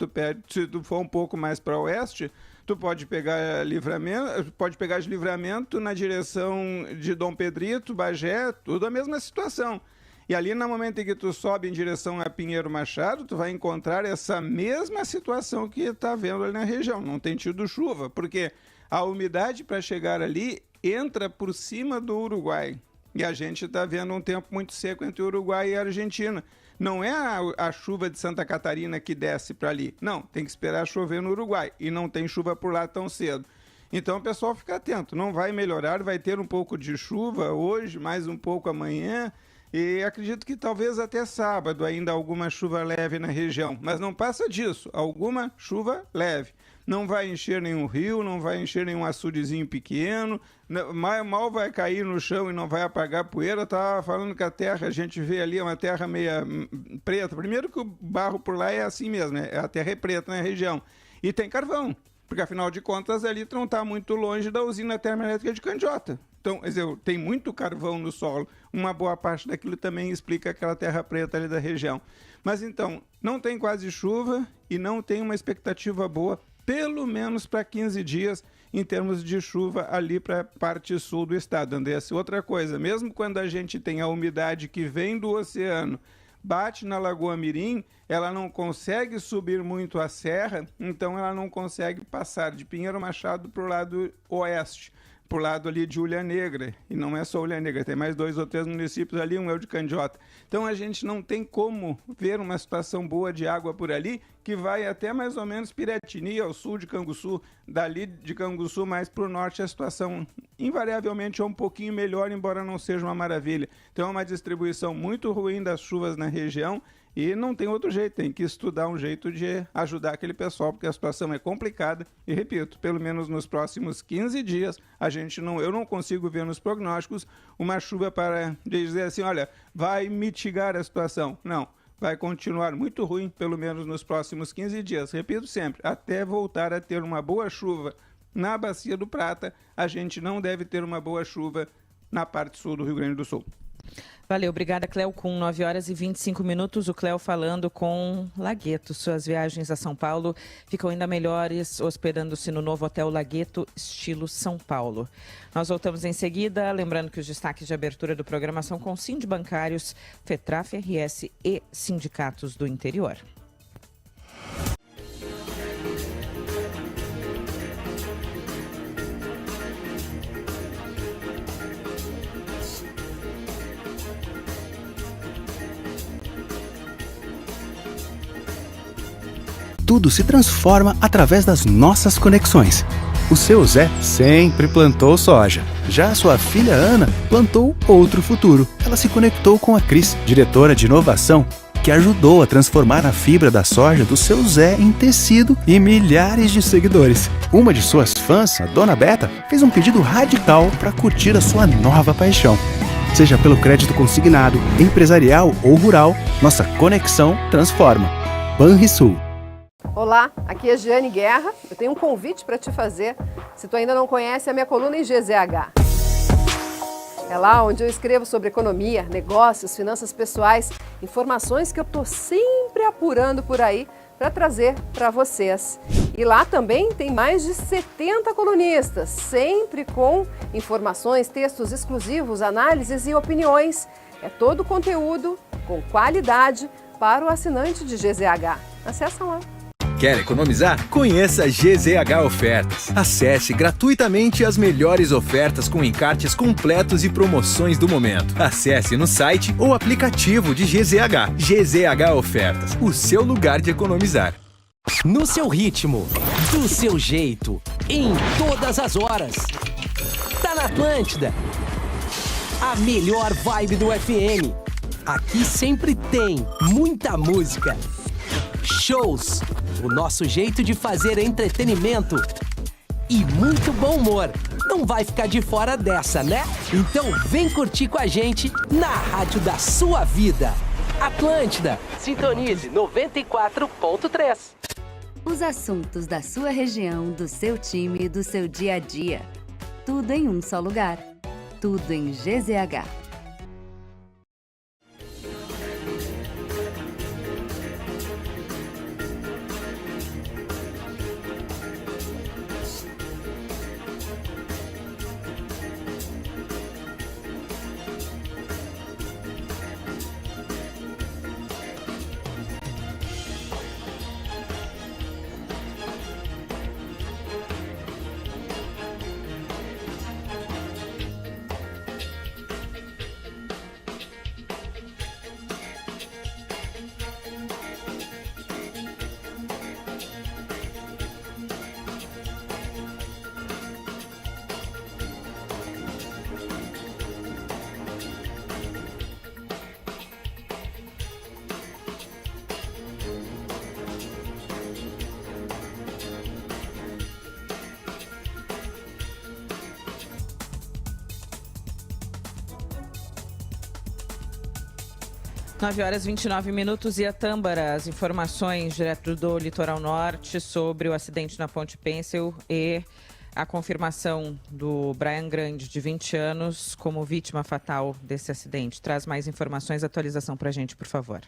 se tu for um pouco mais para oeste, tu pode pegar Livramento na direção de Dom Pedrito, Bagé, tudo a mesma situação. E ali no momento em que tu sobe em direção a Pinheiro Machado, tu vai encontrar essa mesma situação que está vendo ali na região, não tem tido chuva, porque a umidade para chegar ali entra por cima do Uruguai. E a gente está vendo um tempo muito seco entre o Uruguai e a Argentina. Não é a chuva de Santa Catarina que desce para ali. Não, tem que esperar chover no Uruguai. E não tem chuva por lá tão cedo. Então o pessoal fica atento. Não vai melhorar, vai ter um pouco de chuva hoje, mais um pouco amanhã. E acredito que talvez até sábado ainda alguma chuva leve na região. Mas não passa disso. Alguma chuva leve. Não vai encher nenhum rio, não vai encher nenhum açudezinho pequeno, mal vai cair no chão e não vai apagar poeira. Eu estava falando que a terra, a gente vê ali, é uma terra meia preta. Primeiro que o barro por lá é assim mesmo, né? A terra é preta na região. E tem carvão, porque afinal de contas ali não está muito longe da usina termoelétrica de Candiota. Então, quer dizer, tem muito carvão no solo. Uma boa parte daquilo também explica aquela terra preta ali da região. Mas então, não tem quase chuva e não tem uma expectativa boa, pelo menos para 15 dias, em termos de chuva ali para a parte sul do estado, Andressa. Outra coisa, mesmo quando a gente tem a umidade que vem do oceano, bate na Lagoa Mirim, ela não consegue subir muito a serra, então ela não consegue passar de Pinheiro Machado para o lado oeste, para o lado ali de Ilha Negra, e não é só Ilha Negra, tem mais 2 ou 3 municípios ali, um é o de Candiota. Então a gente não tem como ver uma situação boa de água por ali, que vai até mais ou menos Piratini, ao sul de Canguçu, dali de Canguçu mais para o norte a situação invariavelmente é um pouquinho melhor, embora não seja uma maravilha. Então é uma distribuição muito ruim das chuvas na região, e não tem outro jeito, tem que estudar um jeito de ajudar aquele pessoal, porque a situação é complicada. E repito, pelo menos nos próximos 15 dias, eu não consigo ver nos prognósticos uma chuva para dizer assim, olha, vai mitigar a situação. Não, vai continuar muito ruim, pelo menos nos próximos 15 dias. Repito sempre, até voltar a ter uma boa chuva na Bacia do Prata, a gente não deve ter uma boa chuva na parte sul do Rio Grande do Sul. Valeu, obrigada, Cléo. Com 9h25, o Cléo falando com Lagueto. Suas viagens a São Paulo ficam ainda melhores hospedando-se no novo Hotel Lagueto, estilo São Paulo. Nós voltamos em seguida, lembrando que os destaques de abertura do programa são com Sindibancários, FETRAF, RS e sindicatos do interior. Tudo se transforma através das nossas conexões. O seu Zé sempre plantou soja. Já a sua filha Ana plantou outro futuro. Ela se conectou com a Cris, diretora de inovação, que ajudou a transformar a fibra da soja do seu Zé em tecido e milhares de seguidores. Uma de suas fãs, a Dona Beta, fez um pedido radical para curtir a sua nova paixão. Seja pelo crédito consignado, empresarial ou rural, nossa conexão transforma. Banrisul. Olá, aqui é Giane Guerra. Eu tenho um convite para te fazer. Se tu ainda não conhece, a minha coluna em GZH. É lá onde eu escrevo sobre economia, negócios, finanças pessoais, informações que eu estou sempre apurando por aí para trazer para vocês. E lá também tem mais de 70 colunistas, sempre com informações, textos exclusivos, análises e opiniões. É todo o conteúdo com qualidade para o assinante de GZH. Acesse lá. Quer economizar? Conheça a GZH Ofertas. Acesse gratuitamente as melhores ofertas com encartes completos e promoções do momento. Acesse no site ou aplicativo de GZH. GZH Ofertas, o seu lugar de economizar. No seu ritmo, do seu jeito, em todas as horas. Tá na Atlântida. A melhor vibe do FM. Aqui sempre tem muita música. Shows, o nosso jeito de fazer entretenimento e muito bom humor. Não vai ficar de fora dessa, né? Então vem curtir com a gente na rádio da sua vida. Atlântida, sintonize 94.3. Os assuntos da sua região, do seu time e do seu dia a dia. Tudo em um só lugar. Tudo em GZH. Nove horas 29 e a Tâmbara, as informações direto do Litoral Norte sobre o acidente na Ponte Pêncil e a confirmação do Brian Grande, de 20 anos, como vítima fatal desse acidente. Traz mais informações, atualização para a gente, por favor.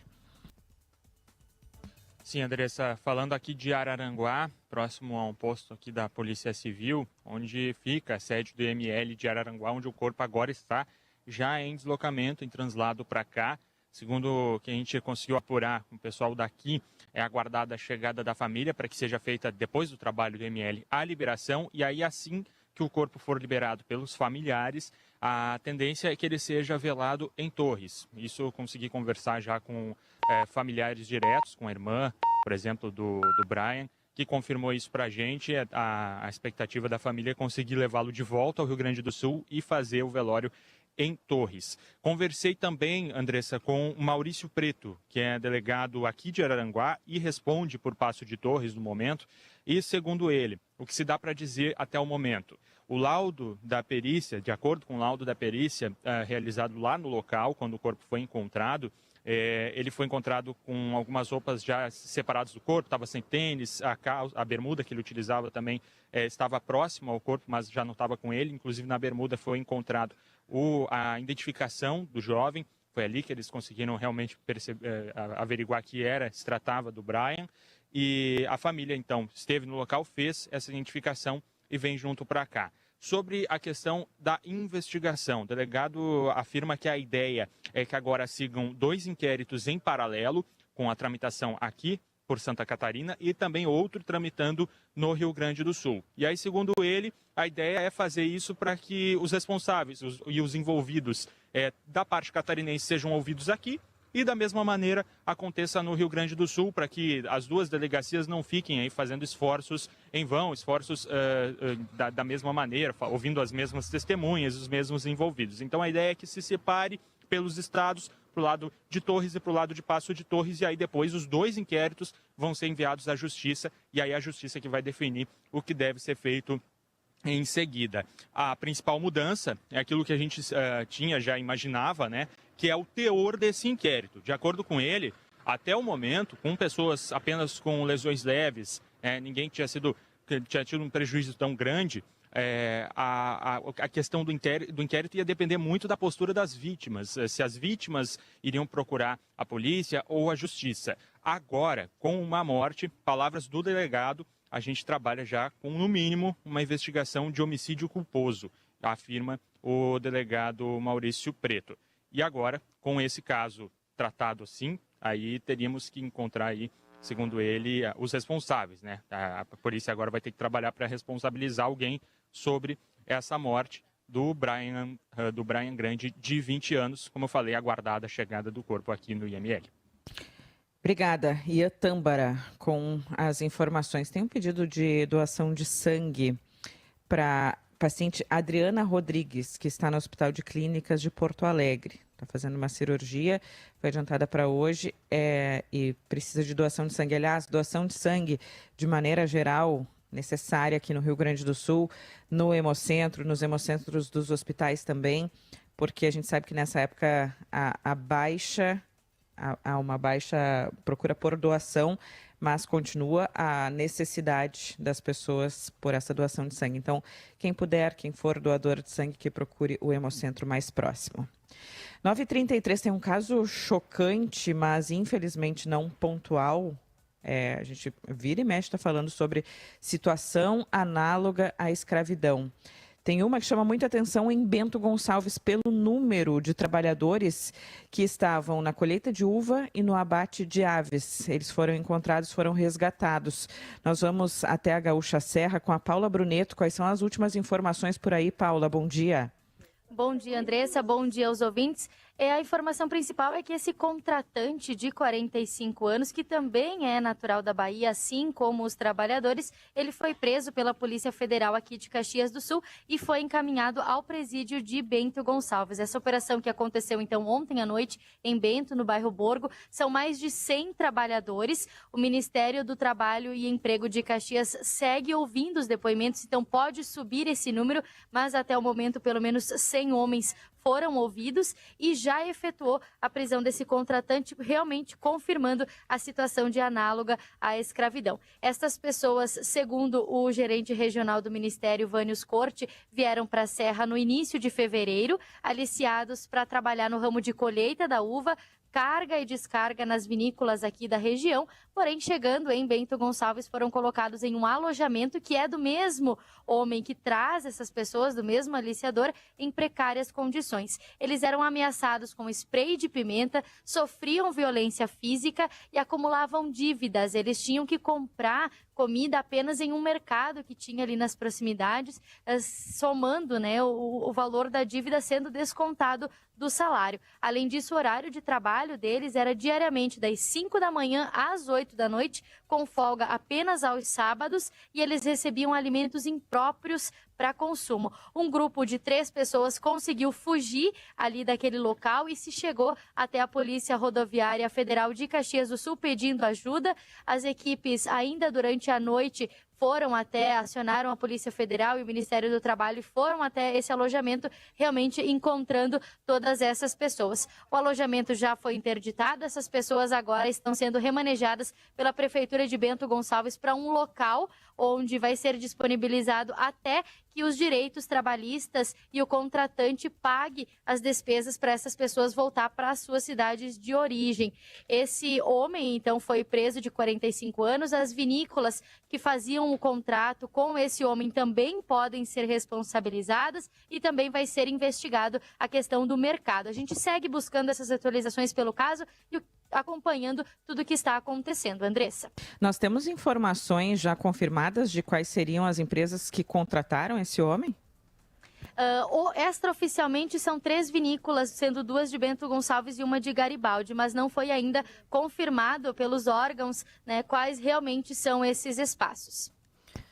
Sim, Andressa, falando aqui de Araranguá, próximo a um posto aqui da Polícia Civil, onde fica a sede do IML de Araranguá, onde o corpo agora está já em deslocamento, em translado para cá. Segundo o que a gente conseguiu apurar com o pessoal daqui, é aguardada a chegada da família para que seja feita, depois do trabalho do IML, a liberação. E aí, assim que o corpo for liberado pelos familiares, a tendência é que ele seja velado em Torres. Isso eu consegui conversar já com familiares diretos, com a irmã, por exemplo, do Brian, que confirmou isso para a gente. A expectativa da família é conseguir levá-lo de volta ao Rio Grande do Sul e fazer o velório em Torres. Conversei também, Andressa, com o Maurício Preto, que é delegado aqui de Araranguá e responde por Passo de Torres no momento. E, segundo ele, o que se dá para dizer até o momento? O laudo da perícia, de acordo com o laudo da perícia realizado lá no local, quando o corpo foi encontrado, ele foi encontrado com algumas roupas já separadas do corpo, estava sem tênis, a bermuda que ele utilizava também estava próxima ao corpo, mas já não estava com ele. Inclusive, na bermuda foi encontrado a identificação do jovem, Foi ali que eles conseguiram realmente averiguar que se tratava do Brian. E a família, então, esteve no local, fez essa identificação e vem junto para cá. Sobre a questão da investigação, o delegado afirma que a ideia é que agora sigam 2 inquéritos em paralelo, com a tramitação aqui por Santa Catarina e também outro tramitando no Rio Grande do Sul. E aí, segundo ele, a ideia é fazer isso para que os responsáveis e os envolvidos da parte catarinense sejam ouvidos aqui e, da mesma maneira, aconteça no Rio Grande do Sul, para que as 2 delegacias não fiquem aí fazendo esforços em vão, esforços da mesma maneira, ouvindo as mesmas testemunhas, os mesmos envolvidos. Então, a ideia é que se separe pelos estados, para o lado de Torres e para o lado de Passo de Torres, e aí depois os 2 inquéritos vão ser enviados à Justiça, e aí a Justiça que vai definir o que deve ser feito em seguida. A principal mudança é aquilo que a gente já imaginava, né, que é o teor desse inquérito. De acordo com ele, até o momento, com pessoas apenas com lesões leves, ninguém tinha tido um prejuízo tão grande, a questão do inquérito ia depender muito da postura das vítimas, se as vítimas iriam procurar a polícia ou a justiça. Agora, com uma morte, palavras do delegado, a gente trabalha já com, no mínimo, uma investigação de homicídio culposo, afirma o delegado Maurício Preto. E agora, com esse caso tratado assim, aí teríamos que encontrar aí, segundo ele, os responsáveis, né? A polícia agora vai ter que trabalhar para responsabilizar alguém sobre essa morte do Brian Grande, de 20 anos, como eu falei, aguardada a chegada do corpo aqui no IML. Obrigada. Ian Tâmbara, com as informações. Tem um pedido de doação de sangue para paciente Adriana Rodrigues, que está no Hospital de Clínicas de Porto Alegre. Está fazendo uma cirurgia, foi adiantada para hoje e precisa de doação de sangue. Aliás, doação de sangue, de maneira geral, necessária aqui no Rio Grande do Sul, no Hemocentro, nos hemocentros dos hospitais também, porque a gente sabe que nessa época há uma baixa procura por doação, mas continua a necessidade das pessoas por essa doação de sangue. Então, quem puder, quem for doador de sangue, que procure o hemocentro mais próximo. 9h33, tem um caso chocante, mas infelizmente não pontual. A gente vira e mexe, está falando sobre situação análoga à escravidão. Tem uma que chama muita atenção em Bento Gonçalves pelo número de trabalhadores que estavam na colheita de uva e no abate de aves. Eles foram encontrados, foram resgatados. Nós vamos até a Gaúcha Serra com a Paula Bruneto. Quais são as últimas informações por aí, Paula? Bom dia. Bom dia, Andressa. Bom dia aos ouvintes. A informação principal é que esse contratante de 45 anos, que também é natural da Bahia, assim como os trabalhadores, ele foi preso pela Polícia Federal aqui de Caxias do Sul e foi encaminhado ao presídio de Bento Gonçalves. Essa operação que aconteceu, então, ontem à noite em Bento, no bairro Borgo, são mais de 100 trabalhadores. O Ministério do Trabalho e Emprego de Caxias segue ouvindo os depoimentos, então pode subir esse número, mas até o momento, pelo menos 100 homens foram ouvidos e já efetuou a prisão desse contratante, realmente confirmando a situação de análoga à escravidão. Estas pessoas, segundo o gerente regional do Ministério, Vânios Corte, vieram para a Serra no início de fevereiro, aliciados para trabalhar no ramo de colheita da uva, carga e descarga nas vinícolas aqui da região, porém, chegando em Bento Gonçalves, foram colocados em um alojamento que é do mesmo homem que traz essas pessoas, do mesmo aliciador, em precárias condições. Eles eram ameaçados com spray de pimenta, sofriam violência física e acumulavam dívidas. Eles tinham que comprar comida apenas em um mercado que tinha ali nas proximidades, somando, né, o valor da dívida sendo descontado do salário. Além disso, o horário de trabalho deles era diariamente das 5 da manhã às 8 da noite, com folga apenas aos sábados, e eles recebiam alimentos impróprios para consumo. Um grupo de 3 pessoas conseguiu fugir ali daquele local e se chegou até a Polícia Rodoviária Federal de Caxias do Sul pedindo ajuda. As equipes, ainda durante a noite, acionaram a Polícia Federal e o Ministério do Trabalho e foram até esse alojamento, realmente encontrando todas essas pessoas. O alojamento já foi interditado, essas pessoas agora estão sendo remanejadas pela Prefeitura de Bento Gonçalves para um local onde vai ser disponibilizado até que os direitos trabalhistas e o contratante pague as despesas para essas pessoas voltar para as suas cidades de origem. Esse homem, então, foi preso de 45 anos. As vinícolas que faziam o contrato com esse homem também podem ser responsabilizadas e também vai ser investigado a questão do mercado. A gente segue buscando essas atualizações pelo caso e acompanhando tudo o que está acontecendo. Andressa. Nós temos informações já confirmadas de quais seriam as empresas que contrataram esse homem? Extraoficialmente são 3 vinícolas, sendo 2 de Bento Gonçalves e uma de Garibaldi, mas não foi ainda confirmado pelos órgãos, né, quais realmente são esses espaços.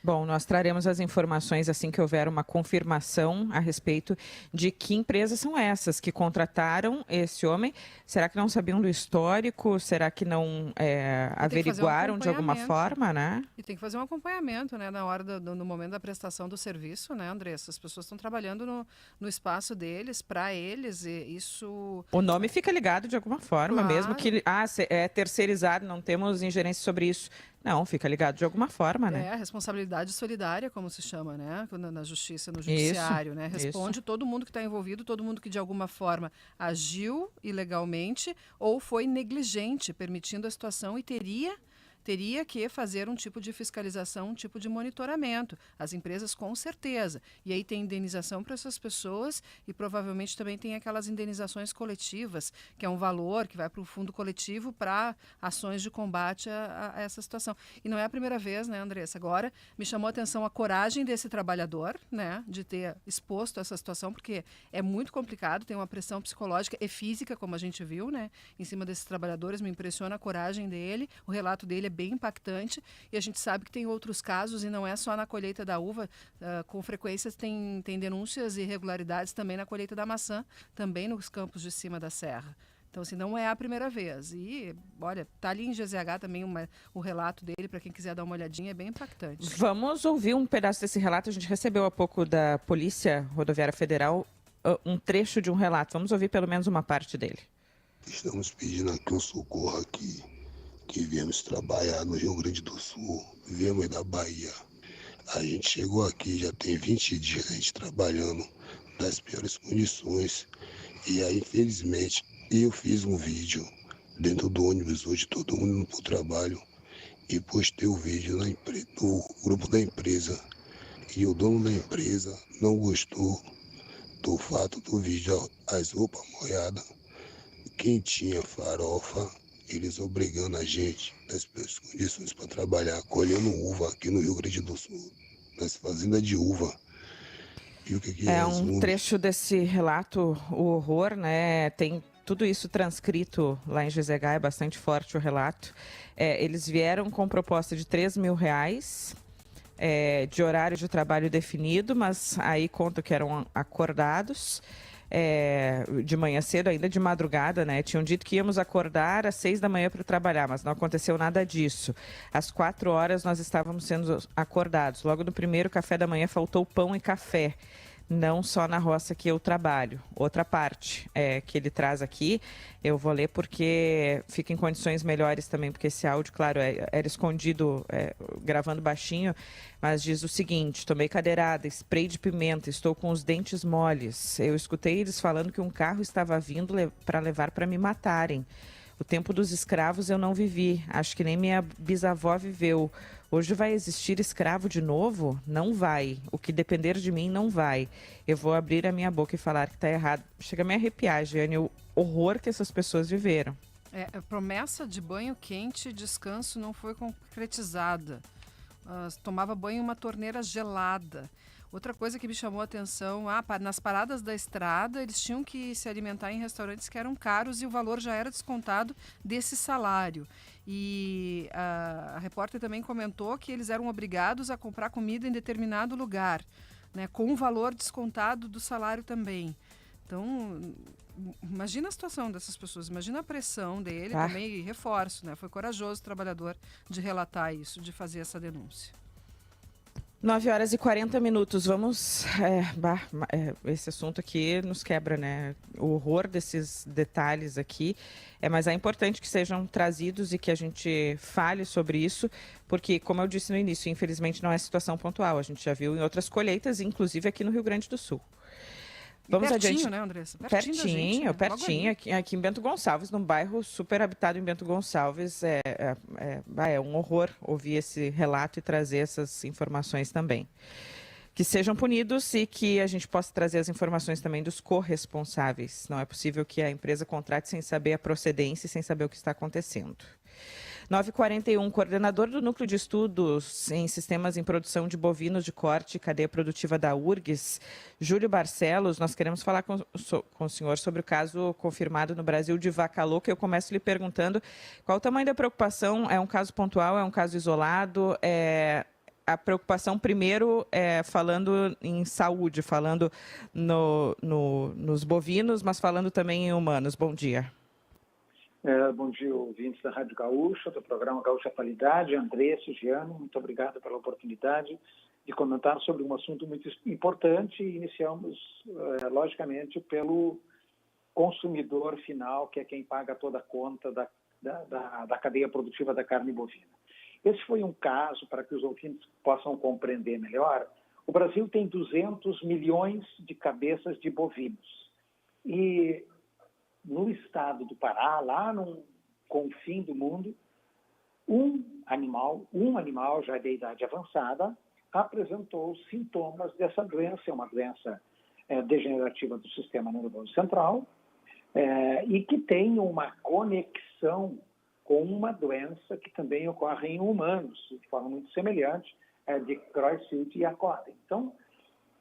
Bom, nós traremos as informações assim que houver uma confirmação a respeito de que empresas são essas que contrataram esse homem. Será que não sabiam do histórico? Será que não averiguaram de alguma forma, né? E tem que fazer um acompanhamento, né, na hora no momento da prestação do serviço, né, Andressa? As pessoas estão trabalhando no espaço deles, para eles, e isso... O nome fica ligado de alguma forma, Claro. mesmo que é terceirizado, não temos ingerência sobre isso. Não, fica ligado de alguma forma, né? É, a responsabilidade solidária, como se chama, né? Na justiça, no judiciário, né? Responde todo mundo que está envolvido, todo mundo que de alguma forma agiu ilegalmente ou foi negligente, permitindo a situação, e teria que fazer um tipo de fiscalização, um tipo de monitoramento. As empresas, com certeza. E aí tem indenização para essas pessoas e provavelmente também tem aquelas indenizações coletivas, que é um valor que vai para o fundo coletivo para ações de combate a essa situação. E não é a primeira vez, né, Andressa? Agora me chamou a atenção a coragem desse trabalhador, né, de ter exposto essa situação, porque é muito complicado, tem uma pressão psicológica e física, como a gente viu, né, em cima desses trabalhadores. Me impressiona a coragem dele, o relato dele é bem impactante, e a gente sabe que tem outros casos, e não é só na colheita da uva, com frequência tem denúncias e irregularidades também na colheita da maçã, também nos campos de cima da serra. Então, assim, não é a primeira vez. E, olha, tá ali em GZH também o relato dele, para quem quiser dar uma olhadinha, é bem impactante. Vamos ouvir um pedaço desse relato. A gente recebeu há pouco da Polícia Rodoviária Federal um trecho de um relato. Vamos ouvir pelo menos uma parte dele. Estamos pedindo aqui um socorro aqui, que viemos trabalhar no Rio Grande do Sul, viemos da Bahia. A gente chegou aqui, já tem 20 dias a gente trabalhando nas piores condições. E aí, infelizmente, eu fiz um vídeo dentro do ônibus hoje, todo mundo indo para o trabalho, e postei o vídeo no grupo da empresa. E o dono da empresa não gostou do fato do vídeo, as roupas molhadas, quentinha, farofa, eles obrigando a gente, nas piores condições, para trabalhar, colhendo uva aqui no Rio Grande do Sul, nas fazendas de uva. E o que é um trecho desse relato, o horror, né? Tem tudo isso transcrito lá em GZH, é bastante forte o relato. Eles vieram com proposta de R$3 mil, de horário de trabalho definido, mas aí conta que eram acordados. De manhã cedo, ainda de madrugada, né? Tinham dito que íamos acordar às 6 da manhã para trabalhar, mas não aconteceu nada disso. Às 4 horas nós estávamos sendo acordados. Logo no primeiro café da manhã faltou pão e café. Não só na roça que eu trabalho. Outra parte que ele traz aqui, eu vou ler porque fica em condições melhores também, porque esse áudio, claro, era escondido, gravando baixinho, mas diz o seguinte: tomei cadeirada, spray de pimenta, estou com os dentes moles. Eu escutei eles falando que um carro estava vindo para levar para me matarem. O tempo dos escravos eu não vivi, acho que nem minha bisavó viveu. Hoje vai existir escravo de novo? Não vai. O que depender de mim não vai. Eu vou abrir a minha boca e falar que está errado. Chega a me arrepiar, Giane, o horror que essas pessoas viveram. A promessa de banho quente e descanso não foi concretizada. Tomava banho em uma torneira gelada. Outra coisa que me chamou a atenção, nas paradas da estrada, eles tinham que se alimentar em restaurantes que eram caros e o valor já era descontado desse salário. E a repórter também comentou que eles eram obrigados a comprar comida em determinado lugar, né, com o valor descontado do salário também. Então, imagina a situação dessas pessoas, imagina a pressão dele também, e reforço, né? Foi corajoso o trabalhador de relatar isso, de fazer essa denúncia. 9h40. Vamos... esse assunto aqui nos quebra, né? O horror desses detalhes aqui. Mas é importante que sejam trazidos e que a gente fale sobre isso, porque, como eu disse no início, infelizmente não é situação pontual. A gente já viu em outras colheitas, inclusive aqui no Rio Grande do Sul. Vamos pertinho, adiante. Né, Andressa? Pertinho, da gente, né? Pertinho. Aqui em Bento Gonçalves, num bairro super habitado em Bento Gonçalves. É um horror ouvir esse relato e trazer essas informações também. Que sejam punidos e que a gente possa trazer as informações também dos corresponsáveis. Não é possível que a empresa contrate sem saber a procedência e sem saber o que está acontecendo. 9h41, coordenador do Núcleo de Estudos em Sistemas em Produção de Bovinos de Corte e Cadeia Produtiva da URGS, Júlio Barcelos, nós queremos falar com o senhor sobre o caso confirmado no Brasil de vaca louca. Eu começo lhe perguntando qual o tamanho da preocupação, é um caso pontual, é um caso isolado, a preocupação primeiro falando em saúde, falando nos bovinos, mas falando também em humanos. Bom dia. Bom dia, ouvintes da Rádio Gaúcha, do programa Gaúcha Qualidade, Andressa, Giano, muito obrigado pela oportunidade de comentar sobre um assunto muito importante. Iniciamos, logicamente, pelo consumidor final, que é quem paga toda a conta da cadeia produtiva da carne bovina. Esse foi um caso, para que os ouvintes possam compreender melhor. O Brasil tem 200 milhões de cabeças de bovinos. E no estado do Pará, lá no confim do mundo, um animal já de idade avançada, apresentou sintomas dessa doença. É uma doença degenerativa do sistema nervoso central e que tem uma conexão com uma doença que também ocorre em humanos, de forma muito semelhante, de Creutzfeldt e Jakob. Então,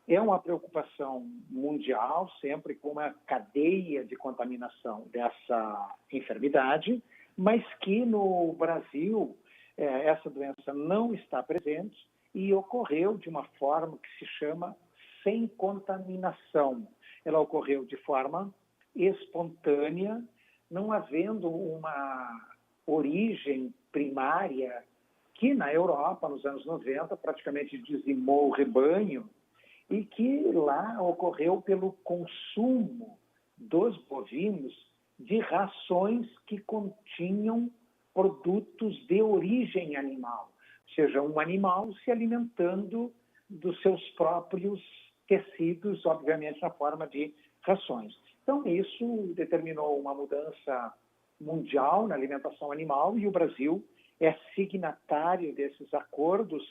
é uma preocupação mundial, sempre com uma cadeia de contaminação dessa enfermidade, mas que no Brasil essa doença não está presente e ocorreu de uma forma que se chama sem contaminação. Ela ocorreu de forma espontânea, não havendo uma origem primária que na Europa, nos anos 90, praticamente dizimou o rebanho, e que lá ocorreu pelo consumo dos bovinos de rações que continham produtos de origem animal, ou seja, um animal se alimentando dos seus próprios tecidos, obviamente na forma de rações. Então, isso determinou uma mudança mundial na alimentação animal e o Brasil é signatário desses acordos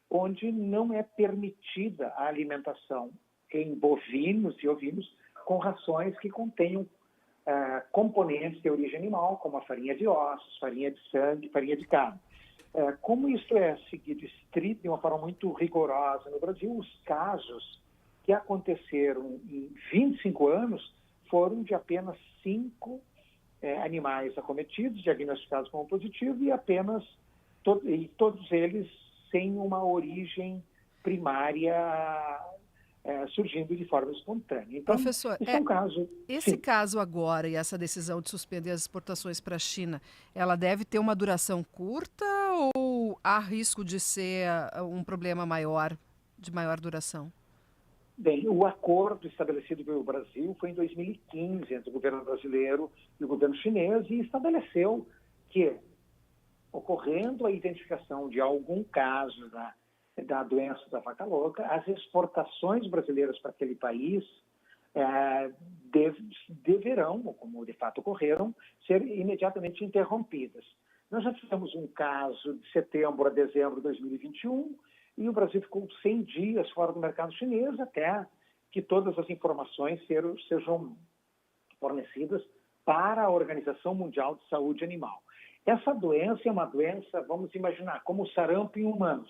onde não é permitida a alimentação em bovinos e ovinos com rações que contenham componentes de origem animal, como a farinha de ossos, farinha de sangue, farinha de carne. Como isso é seguido estrito de uma forma muito rigorosa no Brasil, os casos que aconteceram em 25 anos foram de apenas 5 animais acometidos, diagnosticados como positivo, e apenas todos eles sem uma origem primária surgindo de forma espontânea. Então, professor, esse é um caso. Esse caso agora e essa decisão de suspender as exportações para a China, ela deve ter uma duração curta ou há risco de ser um problema maior, de maior duração? Bem, o acordo estabelecido pelo Brasil foi em 2015 entre o governo brasileiro e o governo chinês e estabeleceu que, ocorrendo a identificação de algum caso da doença da vaca louca, as exportações brasileiras para aquele país deverão, como de fato ocorreram, ser imediatamente interrompidas. Nós já tivemos um caso de setembro a dezembro de 2021 e o Brasil ficou 100 dias fora do mercado chinês até que todas as informações sejam fornecidas para a Organização Mundial de Saúde Animal. Essa doença é uma doença, vamos imaginar, como o sarampo em humanos.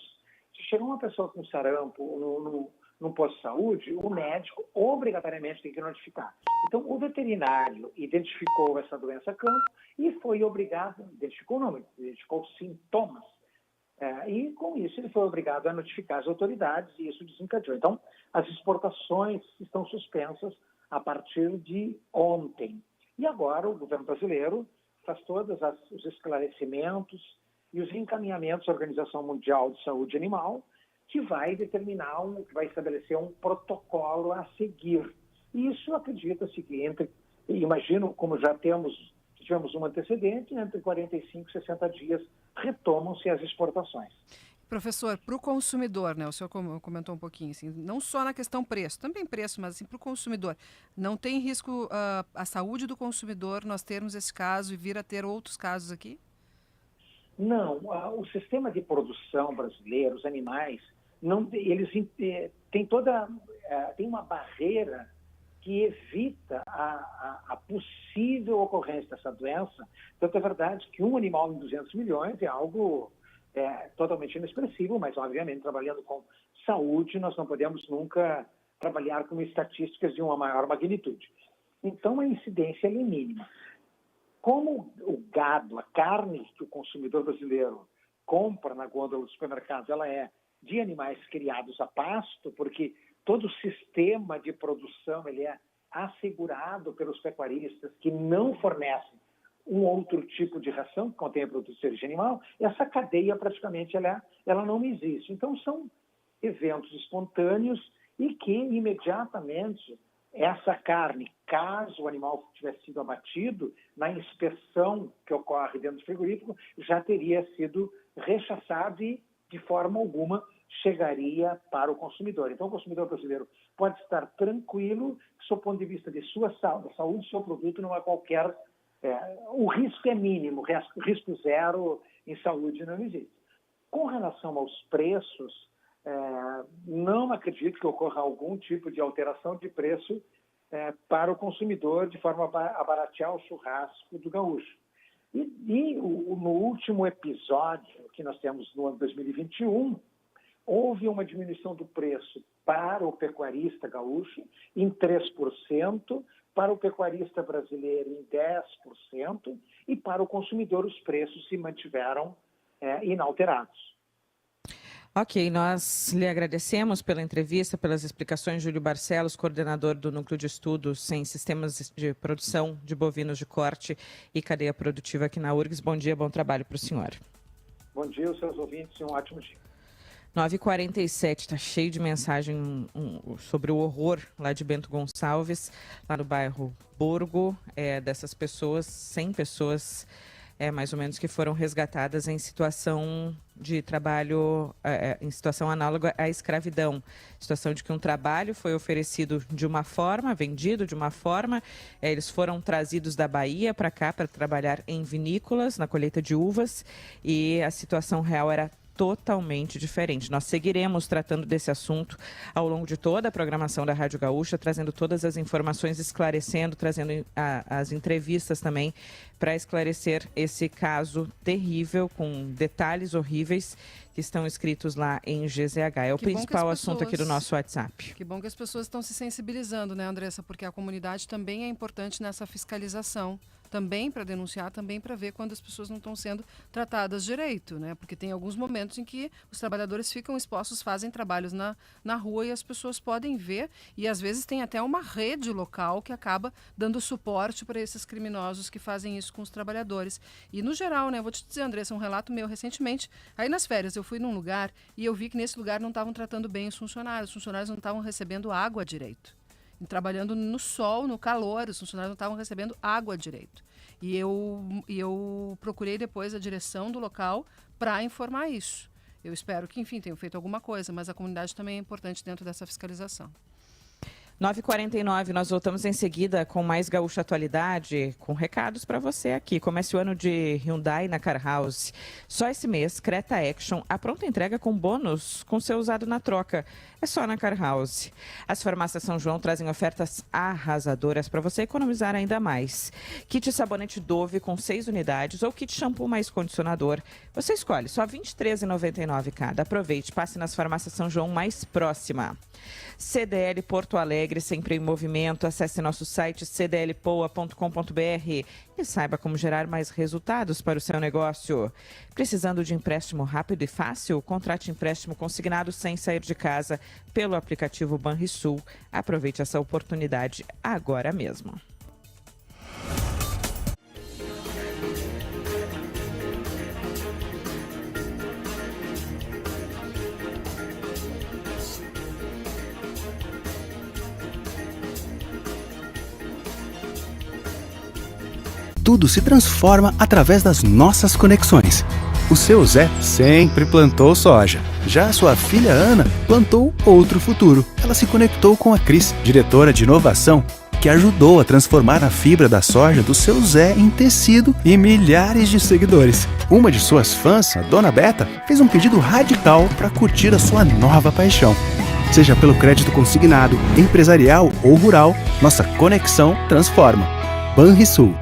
Se chegar uma pessoa com sarampo num posto de saúde, o médico obrigatoriamente tem que notificar. Então, o veterinário identificou essa doença a campo e foi obrigado, identificou sintomas. E, com isso, ele foi obrigado a notificar as autoridades e isso desencadeou. Então, as exportações estão suspensas a partir de ontem. E agora o governo brasileiro faz todos os esclarecimentos e os encaminhamentos à Organização Mundial de Saúde Animal que vai determinar, que vai estabelecer um protocolo a seguir. Isso acredita-se que imagino, como já tivemos um antecedente, entre 45 e 60 dias retomam-se as exportações. Professor, para o consumidor, né? O senhor comentou um pouquinho, assim, não só na questão preço, também preço, mas assim, para o consumidor, não tem risco a saúde do consumidor nós termos esse caso e vir a ter outros casos aqui? Não, o sistema de produção brasileiro, os animais, eles têm uma barreira que evita a possível ocorrência dessa doença. Tanto é verdade que um animal em 200 milhões é algo totalmente inexpressivo, mas, obviamente, trabalhando com saúde, nós não podemos nunca trabalhar com estatísticas de uma maior magnitude. Então, a incidência é mínima. Como o gado, a carne que o consumidor brasileiro compra na gôndola dos supermercados, ela é de animais criados a pasto, porque todo o sistema de produção ele é assegurado pelos pecuaristas que não fornecem um outro tipo de ração que contém produtos de origem animal, essa cadeia praticamente ela não existe. Então são eventos espontâneos e que imediatamente essa carne, caso o animal tivesse sido abatido, na inspeção que ocorre dentro do frigorífico, já teria sido rechaçado e de forma alguma chegaria para o consumidor. Então o consumidor brasileiro pode estar tranquilo, do ponto de vista de da saúde do seu produto, não há qualquer... o risco é mínimo, risco zero em saúde não existe. Com relação aos preços, não acredito que ocorra algum tipo de alteração de preço para o consumidor de forma a baratear o churrasco do gaúcho. No último episódio que nós temos no ano 2021, houve uma diminuição do preço para o pecuarista gaúcho em 3%, para o pecuarista brasileiro em 10% e para o consumidor os preços se mantiveram inalterados. Ok, nós lhe agradecemos pela entrevista, pelas explicações. Júlio Barcelos, coordenador do Núcleo de Estudos em Sistemas de Produção de Bovinos de Corte e Cadeia Produtiva aqui na URGS. Bom dia, bom trabalho para o senhor. Bom dia aos seus ouvintes e um ótimo dia. 9h47, está cheio de mensagem sobre o horror lá de Bento Gonçalves, lá no bairro Borgo, dessas pessoas, 100 pessoas, mais ou menos, que foram resgatadas em situação de trabalho, em situação análoga à escravidão. Situação de que um trabalho foi oferecido de uma forma, vendido de uma forma, eles foram trazidos da Bahia para cá para trabalhar em vinícolas, na colheita de uvas, e a situação real era totalmente diferente. Nós seguiremos tratando desse assunto ao longo de toda a programação da Rádio Gaúcha, trazendo todas as informações, esclarecendo, trazendo as entrevistas também para esclarecer esse caso terrível, com detalhes horríveis que estão escritos lá em GZH. É o principal assunto aqui do nosso WhatsApp. Que bom que as pessoas estão se sensibilizando, né, Andressa? Porque a comunidade também é importante nessa fiscalização. Também para denunciar, também para ver quando as pessoas não estão sendo tratadas direito, né? Porque tem alguns momentos em que os trabalhadores ficam expostos, fazem trabalhos na rua e as pessoas podem ver, e às vezes tem até uma rede local que acaba dando suporte para esses criminosos que fazem isso com os trabalhadores. E no geral, né? Vou te dizer, Andressa, um relato meu recentemente, aí nas férias eu fui num lugar e eu vi que nesse lugar não estavam tratando bem os funcionários não estavam recebendo água direito. Trabalhando no sol, no calor, os funcionários não estavam recebendo água direito. E eu procurei depois a direção do local para informar isso. Eu espero que, enfim, tenham feito alguma coisa, mas a comunidade também é importante dentro dessa fiscalização. 9h49, nós voltamos em seguida com mais Gaúcha Atualidade, com recados para você aqui. Comece o ano de Hyundai na Car House. Só esse mês, Creta Action, a pronta entrega com bônus com seu usado na troca. É só na Car House. As farmácias São João trazem ofertas arrasadoras para você economizar ainda mais. Kit sabonete Dove com 6 unidades ou kit shampoo mais condicionador. Você escolhe, só R$ 23,99 cada. Aproveite, passe nas farmácias São João mais próxima. CDL Porto Alegre, sempre em movimento. Acesse nosso site cdlpoa.com.br e saiba como gerar mais resultados para o seu negócio. Precisando de empréstimo rápido e fácil? Contrate empréstimo consignado sem sair de casa pelo aplicativo Banrisul. Aproveite essa oportunidade agora mesmo. tudo se transforma através das nossas conexões. O seu Zé sempre plantou soja. Já a sua filha Ana plantou outro futuro. Ela se conectou com a Cris, diretora de inovação, que ajudou a transformar a fibra da soja do seu Zé em tecido e milhares de seguidores. Uma de suas fãs, a Dona Beta, fez um pedido radical para curtir a sua nova paixão. Seja pelo crédito consignado, empresarial ou rural, nossa conexão transforma. Banrisul.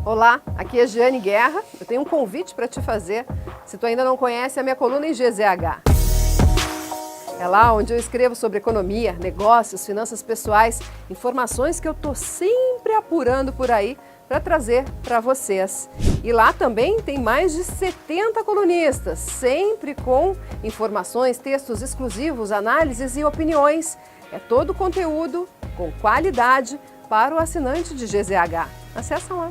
Olá, aqui é Giane Guerra. Eu tenho um convite para te fazer. Se tu ainda não conhece a minha coluna em GZH. É lá onde eu escrevo sobre economia, negócios, finanças pessoais, informações que eu estou sempre apurando por aí para trazer para vocês. E lá também tem mais de 70 colunistas, sempre com informações, textos exclusivos, análises e opiniões. É todo conteúdo com qualidade para o assinante de GZH. Acesse lá.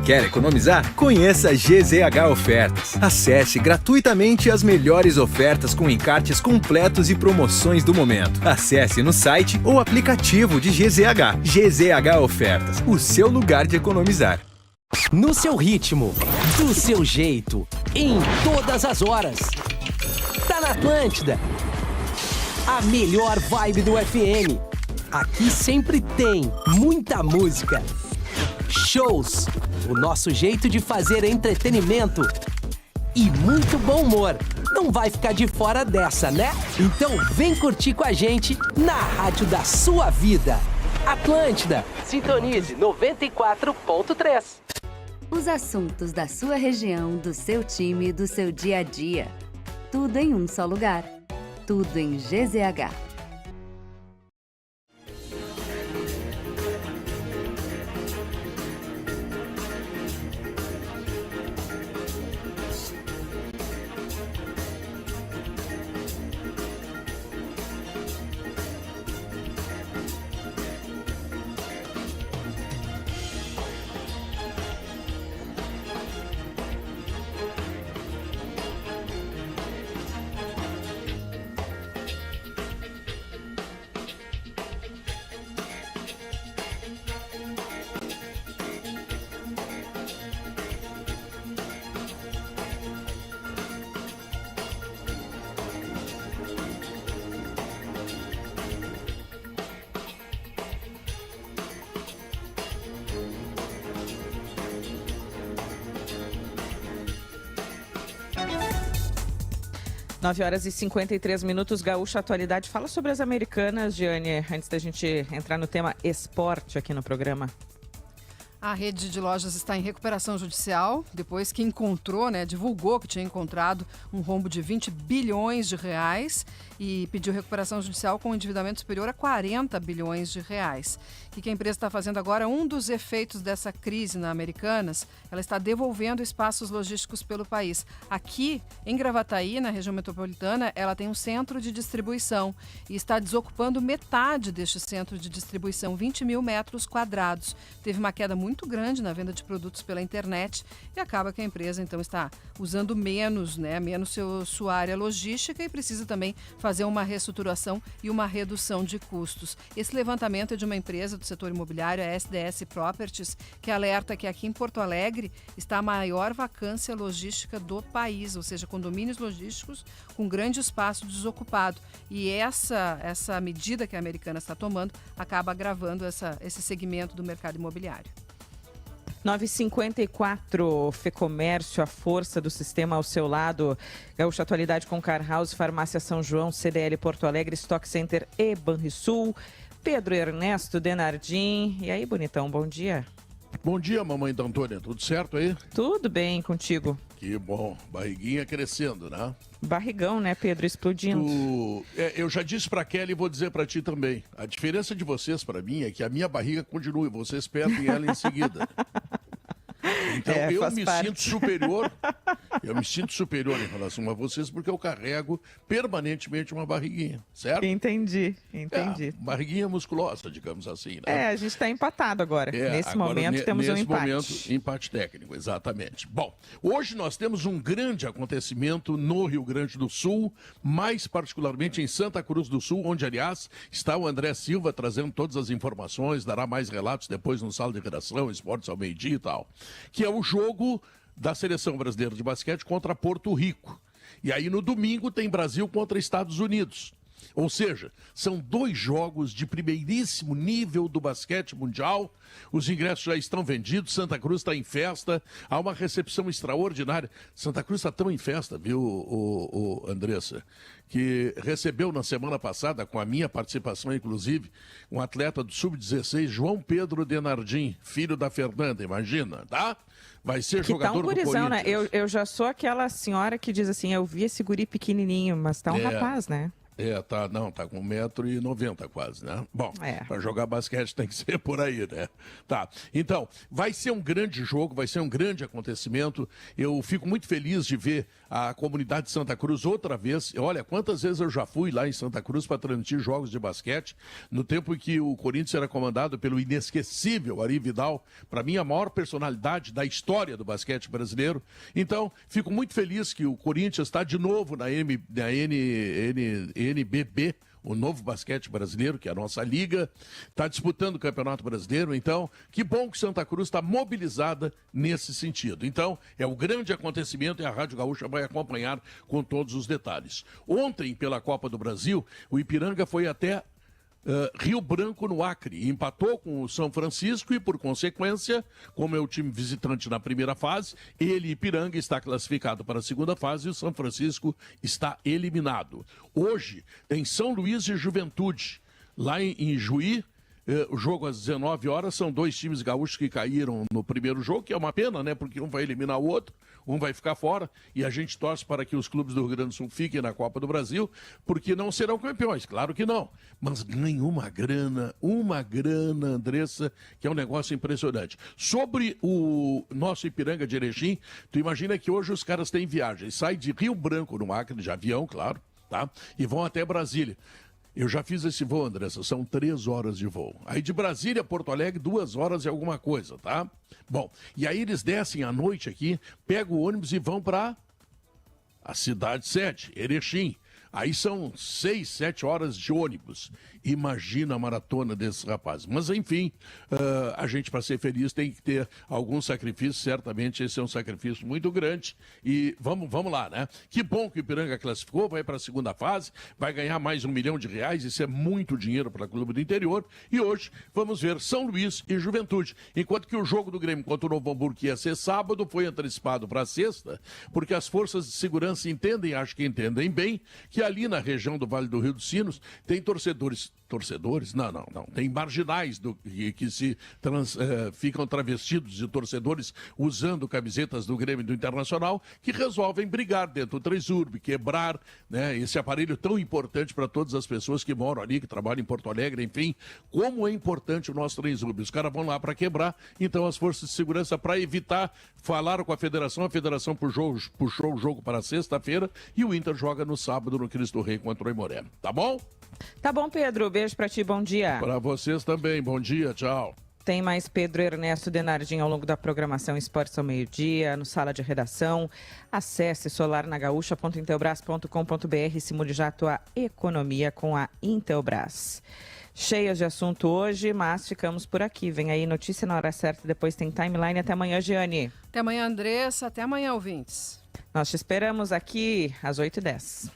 Quer economizar? Conheça a GZH Ofertas. Acesse gratuitamente as melhores ofertas com encartes completos e promoções do momento. Acesse no site ou aplicativo de GZH. GZH Ofertas, o seu lugar de economizar. No seu ritmo, do seu jeito, em todas as horas. Tá na Atlântida. A melhor vibe do FM. Aqui sempre tem muita música. Shows, o nosso jeito de fazer entretenimento e muito bom humor. Não vai ficar de fora dessa, né? Então vem curtir com a gente na rádio da sua vida. Atlântida, sintonize 94.3. Os assuntos da sua região, do seu time e do seu dia a dia. Tudo em um só lugar. Tudo em GZH. Nove horas e 53 minutos, Gaúcha Atualidade. Fala sobre as Americanas, Giane, antes da gente entrar no tema esporte aqui no programa. A rede de lojas está em recuperação judicial, depois que encontrou, divulgou que tinha encontrado um rombo de 20 bilhões de reais e pediu recuperação judicial com endividamento superior a 40 bilhões de reais. O que a empresa está fazendo agora? Um dos efeitos dessa crise na Americanas, ela está devolvendo espaços logísticos pelo país. Aqui, em Gravataí, na região metropolitana, ela tem um centro de distribuição e está desocupando metade deste centro de distribuição, 20 mil metros quadrados. Teve uma queda muito grande na venda de produtos pela internet e acaba que a empresa então está usando menos sua área logística e precisa também fazer uma reestruturação e uma redução de custos. Esse levantamento é de uma empresa do setor imobiliário, a SDS Properties, que alerta que aqui em Porto Alegre está a maior vacância logística do país, ou seja, condomínios logísticos com grande espaço desocupado. E essa medida que a Americanas está tomando acaba agravando esse segmento do mercado imobiliário. 9h54, Fecomércio, a força do sistema ao seu lado. Gaúcha Atualidade com Car House, Farmácia São João, CDL Porto Alegre, Stock Center e Banrisul. Pedro Ernesto Denardim. E aí, bonitão, bom dia. Bom dia, mamãe da Antônia. Tudo certo aí? Tudo bem contigo. Que bom. Barriguinha crescendo, né? Barrigão, né, Pedro? Explodindo. Eu já disse pra Kelly e vou dizer pra ti também. A diferença de vocês pra mim é que a minha barriga continua e vocês perdem ela em seguida. Então eu me parte. sinto superior, em relação a vocês, porque eu carrego permanentemente uma barriguinha, certo? Entendi. Barriguinha musculosa, digamos assim, né? A gente está empatado agora. Nesse momento temos um empate. Nesse momento, empate técnico, exatamente. Bom, hoje nós temos um grande acontecimento no Rio Grande do Sul, mais particularmente em Santa Cruz do Sul, onde, aliás, está o André Silva trazendo todas as informações, dará mais relatos depois no Sala de Redação, Esportes ao Meio-Dia e tal, que é o jogo da Seleção Brasileira de Basquete contra Porto Rico. E aí no domingo tem Brasil contra Estados Unidos. Ou seja, são 2 jogos de primeiríssimo nível do basquete mundial. Os ingressos já estão vendidos, Santa Cruz está em festa, há uma recepção extraordinária. Santa Cruz está tão em festa, viu, Andressa, que recebeu na semana passada, com a minha participação inclusive, um atleta do Sub-16, João Pedro Denardim, filho da Fernanda, imagina, tá? Vai ser jogador do Corinthians. Né? Eu já sou aquela senhora que diz assim, eu vi esse guri pequenininho, mas tá um rapaz, né? Tá com 1,90 m quase, né? Bom, para jogar basquete tem que ser por aí, né? Tá, então, vai ser um grande jogo, vai ser um grande acontecimento. Eu fico muito feliz de ver a comunidade de Santa Cruz outra vez. Olha, quantas vezes eu já fui lá em Santa Cruz para transmitir jogos de basquete, no tempo em que o Corinthians era comandado pelo inesquecível Ari Vidal, para mim a maior personalidade da história do basquete brasileiro. Então, fico muito feliz que o Corinthians está de novo na NBB, o novo basquete brasileiro, que é a nossa liga, está disputando o Campeonato Brasileiro. Então, que bom que Santa Cruz está mobilizada nesse sentido. Então, é o grande acontecimento e a Rádio Gaúcha vai acompanhar com todos os detalhes. Ontem, pela Copa do Brasil, o Ipiranga foi até Rio Branco, no Acre, empatou com o São Francisco e, por consequência, como é o time visitante na primeira fase, ele, Ipiranga, está classificado para a segunda fase e o São Francisco está eliminado. Hoje tem São Luís e Juventude, lá em Juí. O jogo às 19 horas, são 2 times gaúchos que caíram no primeiro jogo, que é uma pena, né? Porque um vai eliminar o outro, um vai ficar fora, e a gente torce para que os clubes do Rio Grande do Sul fiquem na Copa do Brasil, porque não serão campeões, claro que não. Mas ganham uma grana, Andressa, que é um negócio impressionante. Sobre o nosso Ipiranga de Erechim, tu imagina que hoje os caras têm viagem, saem de Rio Branco, no Acre, de avião, claro, tá? E vão até Brasília. Eu já fiz esse voo, Andressa, são 3 horas de voo. Aí de Brasília a Porto Alegre, 2 horas e alguma coisa, tá? Bom, e aí eles descem à noite aqui, pegam o ônibus e vão para a cidade sede, Erechim. Aí são 6, 7 horas de ônibus. Imagina a maratona desses rapazes. Mas, enfim, a gente, para ser feliz, tem que ter algum sacrifício. Certamente esse é um sacrifício muito grande. E vamos lá, né? Que bom que o Ipiranga classificou, vai para a segunda fase, vai ganhar mais R$1 milhão. Isso é muito dinheiro para o clube do interior. E hoje vamos ver São Luís e Juventude. Enquanto que o jogo do Grêmio contra o Novo Hamburgo, que ia ser sábado, foi antecipado para sexta, porque as forças de segurança acho que entendem bem, que ali na região do Vale do Rio dos Sinos tem torcedores? Não. Tem marginais que ficam travestidos de torcedores usando camisetas do Grêmio e do Internacional, que resolvem brigar dentro do Tresurb, quebrar, né, esse aparelho tão importante para todas as pessoas que moram ali, que trabalham em Porto Alegre, enfim. Como é importante o nosso Tresurb. Os caras vão lá para quebrar, então as forças de segurança, para evitar, falaram com a federação puxou o jogo para sexta-feira e o Inter joga no sábado no Cristo Rei contra o Aimoré. Tá bom? Tá bom, Pedro. Beijo pra ti, bom dia. Para vocês também, bom dia, tchau. Tem mais Pedro Ernesto Denardim ao longo da programação Esportes ao Meio-Dia, no Sala de Redação. Acesse solarnagaúcha.intelbras.com.br e simule já a tua economia com a Intelbras. Cheias de assunto hoje, mas ficamos por aqui. Vem aí notícia na hora certa, depois tem timeline. Até amanhã, Giane. Até amanhã, Andressa. Até amanhã, ouvintes. Nós te esperamos aqui às 8h10.